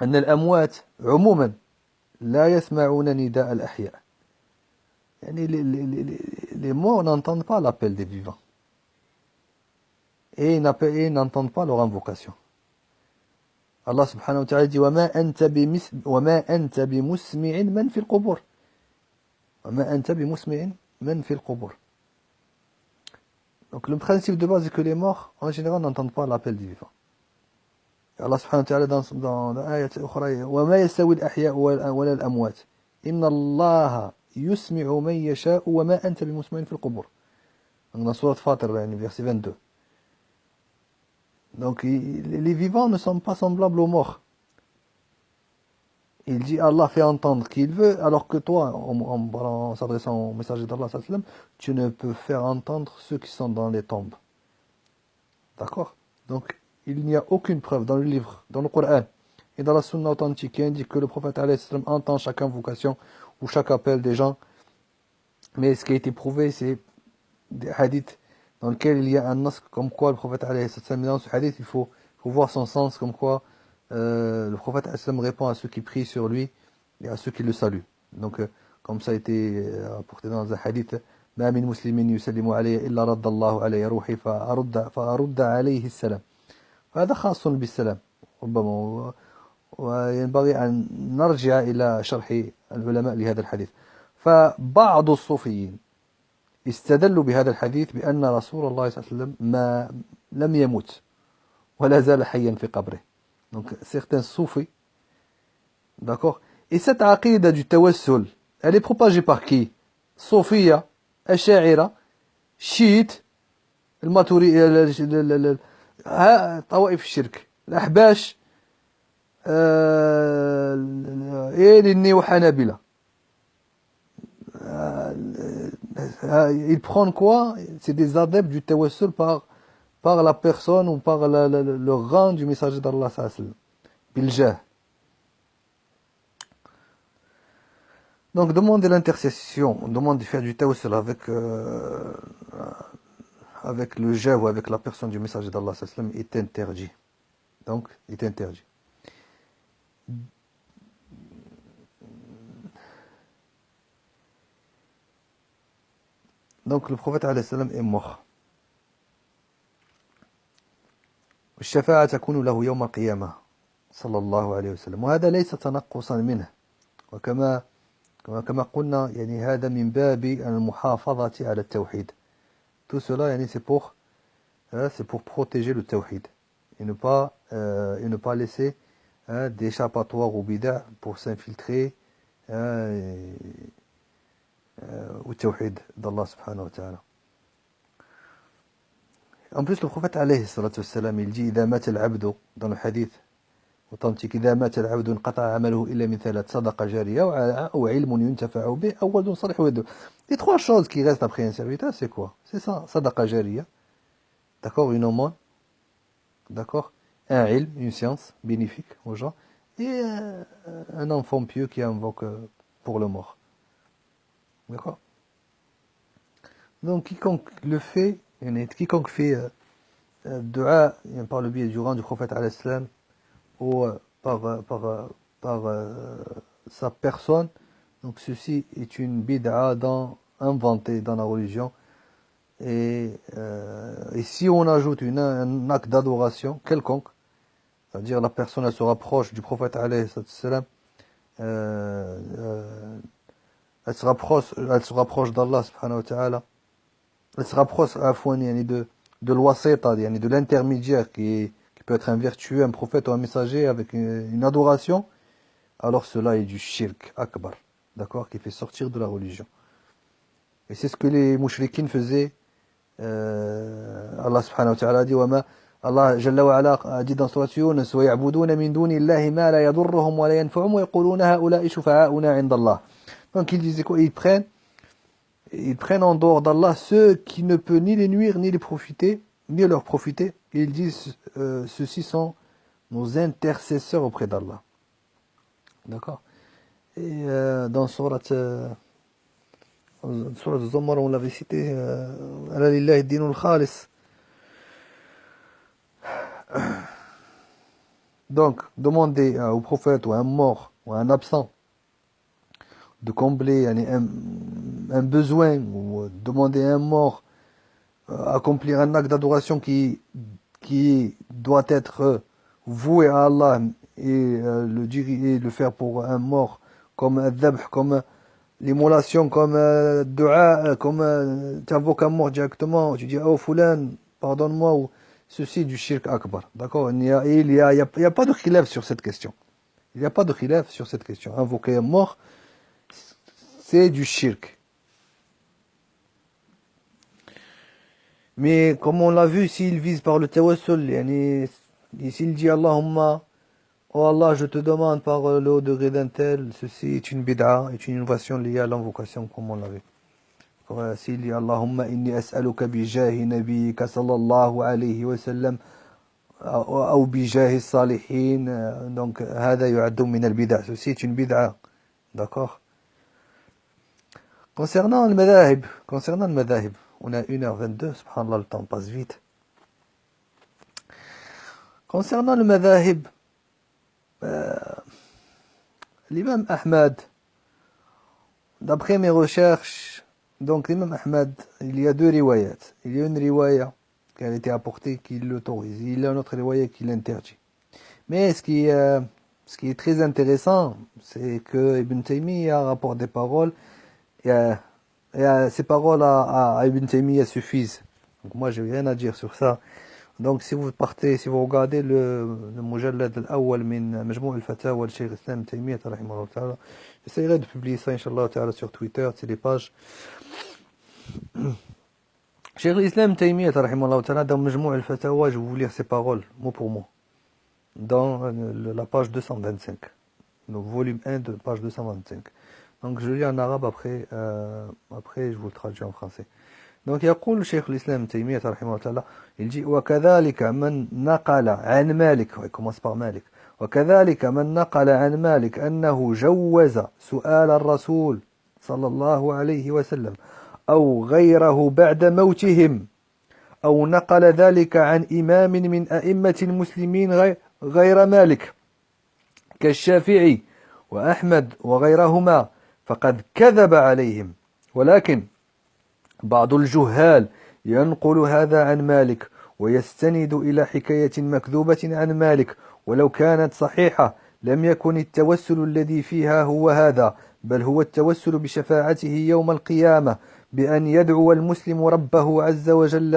أن الأموات عموما لا يسمعون نداء الأحياء. يعني les morts n'entendent pas l'appel des vivants. Et ils n'entendent pas leur invocation. Allah subhanahu wa ta'ala dit وما أنت بمسمع من في القبور. وما أنت بمسمع من في القبور. Donc le principe de base est que les morts, en général, n'entendent pas l'appel du vivant. Et Allah subhanahu wa ta'ala dans l'ayat أخرى وما يستوي الأحياء ولا الأموات إن الله يسمع من يشاء وما أنت بمسمع في القبور. Donc dans Sourate Fatir, verset 22. Donc les vivants ne sont pas semblables aux morts. Il dit Allah fait entendre qui il veut, alors que toi, en s'adressant au messager d'Allah, tu ne peux faire entendre ceux qui sont dans les tombes. D'accord? Donc, il n'y a aucune preuve dans le livre, dans le Coran et dans la Sunna authentique qui indique que le prophète entend chaque invocation ou chaque appel des gens. Mais ce qui a été prouvé, c'est des hadiths dans lesquels il y a un nas comme quoi le prophète dans ce hadith, il faut voir son sens comme quoi le prophète répond à ceux qui prient sur lui et à ceux qui le saluent. Donc, comme ça a été rapporté dans un hadith, ما من مسلم يسلم علي إلا رد الله علي روحي فأرد عليه السلام. هذا خاص بالسلام ربما وينبغي أن نرجع إلى شرح العلماء لهذا الحديث. فبعض الصوفيين استدلوا بهذا الحديث بأن رسول الله صلى الله عليه وسلم ما لم يموت ولا زال حيا في قبره. Donc certains soufis, d'accord. Et cette aqida du tawassul, elle est propagée par qui? Sofiya, Ash'ira, Chiite, طوائف الشرك, الأحباش, et les néo-hanabila. Ils prennent quoi? C'est des adeptes du tawassul par la personne ou par le rang du messager d'Allah sallallahu biljah. Donc demander l'intercession, on demande de faire du tawassul avec le jah ou avec la personne du messager d'Allah sallallahu est interdit. Donc, est interdit. Donc le prophète alayhi salam est mort. والشفاعة تكون له يوم القيامة صلى الله عليه وسلم وهذا ليس تنقصا منه وكما قلنا يعني هذا من باب المحافظة على التوحيد. Tout cela يعني c'est pour protéger le tawhid et ne pas laisser d'échappatoire au bid'a pour s'infiltrer au tawhid d'Allah subhanahu wa ta'ala. En plus, le prophète alayhi salatu wassalam, il dit إذا مات العبد dans le hadith authentique إذا مات العبد انقطع عمله إلا من ثلاث صدقة جارية أو علم ينتفع به أو ولد صالح يدعو. Les trois choses qui restent après un serviteur, c'est quoi? C'est ça, sadaqa jariya. D'accord, une aumône. D'accord, un ilm, une science bénéfique aux gens et un enfant pieux qui invoque pour le mort. D'accord? Donc quiconque fait dua par le biais du rang du prophète alayhi salam ou par par sa personne, donc ceci est une bid'a inventée dans la religion. Et si on ajoute un acte d'adoration quelconque, c'est-à-dire la personne elle se rapproche du prophète alayhi salam, elle se rapproche d'Allah subhanahu wa ta'ala, elle se rapproche yani, de l'wasita, yani, de l'intermédiaire qui peut être un vertueux, un prophète ou un messager avec une adoration, alors cela est du shirk akbar, d'accord, qui fait sortir de la religion. Et c'est ce que les mouchriquins faisaient. Allah subhanahu wa ta'ala dit Allah Jalla wa Ala a dit dans Surat Yunus وَيَعْبُدُونَ مِن دُونِ اللَّهِ مَا لَا يَضُرُّهُم وَلَا يَنفَعُهُم وَيَقُولُونَ هَؤُلَاءِ شُفَعَاؤُنَا عِندَ اللَّهِ. Donc ils disaient quoi? Ils prennent en dehors d'Allah ceux qui ne peuvent ni les nuire ni les profiter, ni leur profiter. Et ils disent ceux-ci sont nos intercesseurs auprès d'Allah. D'accord? Et dans Surat Zumar, on l'avait cité, Ala lillahi dinul khalis. Donc, demander au prophète ou à un mort ou à un absent de combler un besoin, ou demander à un mort accomplir un acte d'adoration qui doit être voué à Allah et le faire pour un mort comme un dhabh, comme l'immolation, comme dua, comme tu invoques un mort directement, tu dis oh Fulan, pardonne-moi, ou ceci du shirk akbar. D'accord? Il n'y a pas de khilaf sur cette question. Il n'y a pas de khilaf sur cette question. Invoquer un mort, c'est du shirk. Mais comme on l'a vu, s'il vise par le tawassul, yani, s'il dit Allahumma, oh Allah, je te demande par le haut degré d'un tel, ceci est une bid'a, est une innovation liée à l'invocation, comme on l'a vu. S'il dit Allahumma inni as'aluka bi jahi nabiyyika sallallahu alayhi wa sallam, ou bi jahi salihin, donc, hada yu'addu min al-bid'a, ceci est une bid'a. D'accord? Concernant le madhahib, on a 1h22, subhanallah, le temps passe vite. Concernant le madhahib, l'imam Ahmad, d'après mes recherches, donc l'imam Ahmad, il y a deux riwayats. Il y a une riwaya qui a été apportée qui l'autorise, il y a une autre riwaya qui l'interdit. Mais ce qui est très intéressant, c'est que Ibn Taymiyyah rapporte des paroles, et ces paroles à Ibn Taymiyyah suffisent. Donc moi, j'ai rien à dire sur ça. Donc si vous regardez le mujallad al-awwal min Majmou' al-Fatawa de Cheikh Islam Taymiyyah rahimahullah ta'ala, j'essaierai de publier ça inshallah ta'ala sur Twitter, c'est les pages. Cheikh Islam Taymiyyah rahimahullah ta'ala, dans Majmou' al-Fatawa, je vais vous lire ses paroles mot pour mot dans la page 225, donc volume 1 de page 225. Donc je lis en arabe, après je vous le traduis en français. Donc يقول شيخ الإسلام تيمية رحمه الله تعالى, il dit وكذلك من نقل عن مالك, il commence par مالك, وكذلك من نقل عن مالك أنه جوز سؤال الرسول صلى الله عليه وسلم أو غيره بعد موتهم, أو نقل ذلك عن إمام من أئمة المسلمين غير مالك كالشافعي وأحمد وغيرهما, فقد كذب عليهم. ولكن بعض الجهال ينقل هذا عن مالك ويستند إلى حكاية مكذوبة عن مالك, ولو كانت صحيحة لم يكن التوسل الذي فيها هو هذا, بل هو التوسل بشفاعته يوم القيامة, بأن يدعو المسلم ربه عز وجل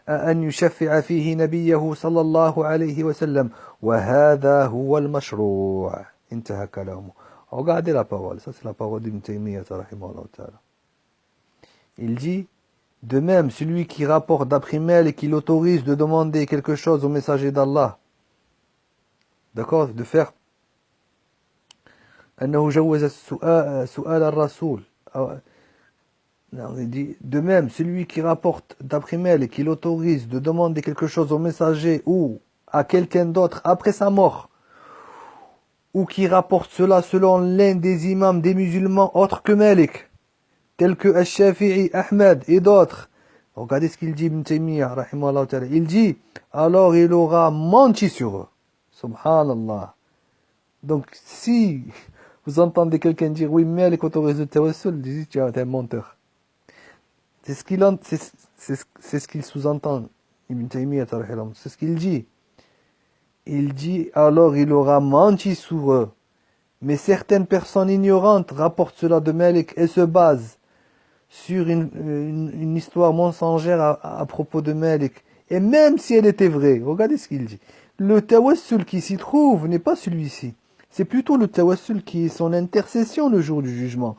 أن يشفع فيه نبيه صلى الله عليه وسلم, وهذا هو المشروع. انتهى كلامه. Regardez la parole, ça c'est la parole d'Ibn Taymiyyah rahimahullah ta'ala. Il dit, de même, celui qui rapporte d'après Mel et qui l'autorise de demander quelque chose au messager d'Allah, d'accord, de faire أنه جوز سؤال الرسول. Il dit, de même, celui qui rapporte d'après Mel et qui l'autorise de demander quelque chose au messager ou à quelqu'un d'autre après sa mort, ou qui rapporte cela selon l'un des imams des musulmans autres que Malik, tels que Al-Shafi'i, Ahmed et d'autres. Regardez ce qu'il dit Ibn Taymiyyah, rahimahullah ta'ala. Il dit, alors il aura menti sur eux. Subhanallah. Donc, si vous entendez quelqu'un dire oui, mais elle autorise le tawassul, dites tu es un menteur. C'est ce qu'il sous-entend, Ibn Taymiyyah, c'est ce qu'il dit. Il dit alors il aura menti sur eux. Mais certaines personnes ignorantes rapportent cela de Malik et se basent sur une histoire mensongère à propos de Malik. Et même si elle était vraie, regardez ce qu'il dit. Le tawassul qui s'y trouve n'est pas celui-ci. C'est plutôt le tawassul qui est son intercession le jour du jugement.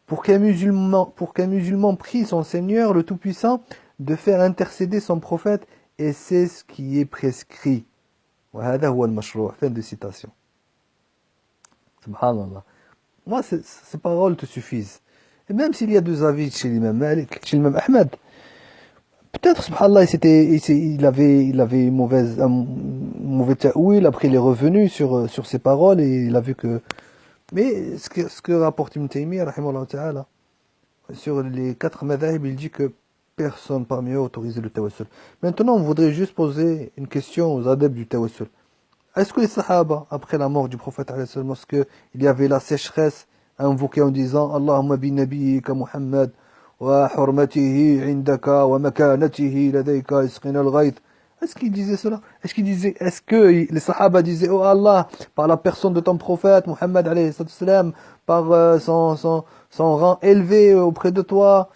Pour qu'un musulman prie son Seigneur, le Tout-Puissant, de faire intercéder son prophète, et c'est ce qui est prescrit. وهذا هو المشروع. Fin de citation. Subhanallah. Moi, ces paroles te suffisent. Et même s'il y a deux avis chez l'imam Malik, chez l'imam Ahmed, peut-être, subhanallah, il avait un mauvais ta'wil, après il est revenu sur ses paroles et il a vu que... Mais ce que rapporte Ibn Taymiyyah, rahimahullah ta'ala, sur les 4 madhahib, il dit que personne parmi eux autorisé le tawassul. Maintenant, on voudrait juste poser une question aux adeptes du tawassul. Est-ce que les sahaba, après la mort du prophète, est-ce qu'il y avait la sécheresse à invoquer en disant Allahumma bi nabiyyika Muhammad wa hurmatihi indaka wa makanatihi ladayka isqina al-ghayth? Est-ce qu'ils disaient cela? Est-ce que les sahaba disaient oh Allah, par la personne de ton prophète Muhammad alayhi salam, par son rang élevé auprès de toi,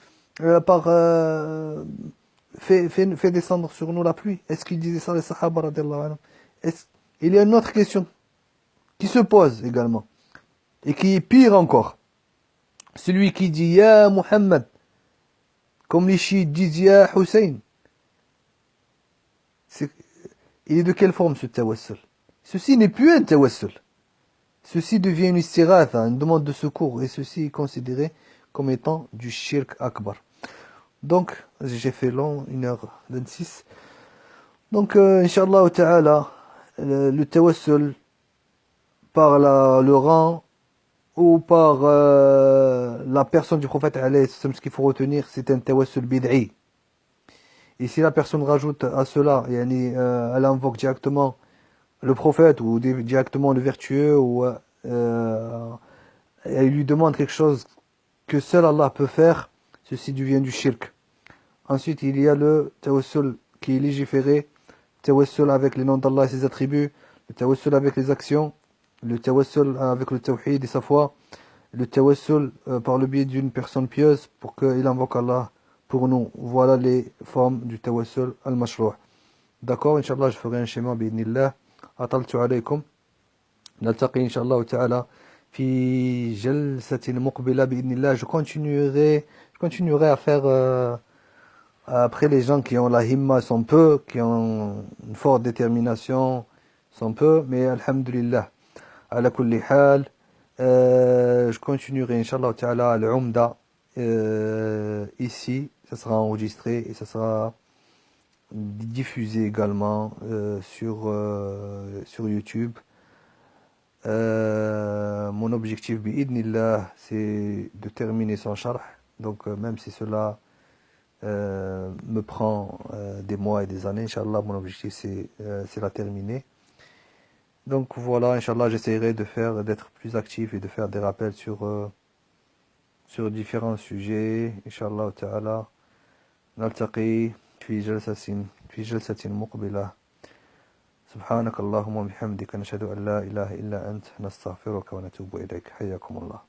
fais descendre sur nous la pluie? Est-ce qu'ils disaient ça les sahaba radiyallahu anhum? Il y a une autre question qui se pose également et qui est pire encore. Celui qui dit Ya Muhammad, comme les chiites disent Ya Hussein, il est de quelle forme ce tawassul? Ceci n'est plus un tawassul. Ceci devient une istighatha, une demande de secours, et ceci est considéré comme étant du shirk akbar. Donc, j'ai fait long, 1h26. Donc, Inch'Allah ta'ala, le tawassul par le rang ou par la personne du prophète alayhi salam, ce qu'il faut retenir, c'est un tawassul bid'i. Et si la personne rajoute à cela, elle invoque directement le prophète ou directement le vertueux, ou elle lui demande quelque chose que seul Allah peut faire, ceci devient du shirk. Ensuite, il y a le tawassul qui est légiféré, tawassul avec les noms d'Allah et ses attributs, le tawassul avec les actions, le tawassul avec le tawhid et sa foi, le tawassul par le biais d'une personne pieuse pour qu'il invoque Allah pour nous. Voilà les formes du tawassul al-mashru'. D'accord, Inch'Allah, je ferai un schéma bi'idnillah. Ataltu alaykum. Naltaqi Inch'Allah ta'ala fi jalsatin muqbila bi'idnillah. Je continuerai à faire après les gens qui ont la himma sont peu, qui ont une forte détermination sont peu, mais alhamdulillah. Ala kulli hal, je continuerai Inch'Allah ta'ala l'Umda ici, ça sera enregistré et ça sera diffusé également sur YouTube. Mon objectif bi'idnillah, c'est de terminer son sharh, donc même si cela me prend des mois et des années, Inch'Allah, mon objectif c'est la terminer. Donc voilà, Inch'Allah, j'essaierai d'être plus actif et de faire des rappels sur différents sujets. Inch'Allah ta'ala, naltaqi fi jalsatin muqbila. سبحانك اللهم وبحمدك نشهد أن لا إله إلا أنت نستغفرك ونتوب إليك حياكم الله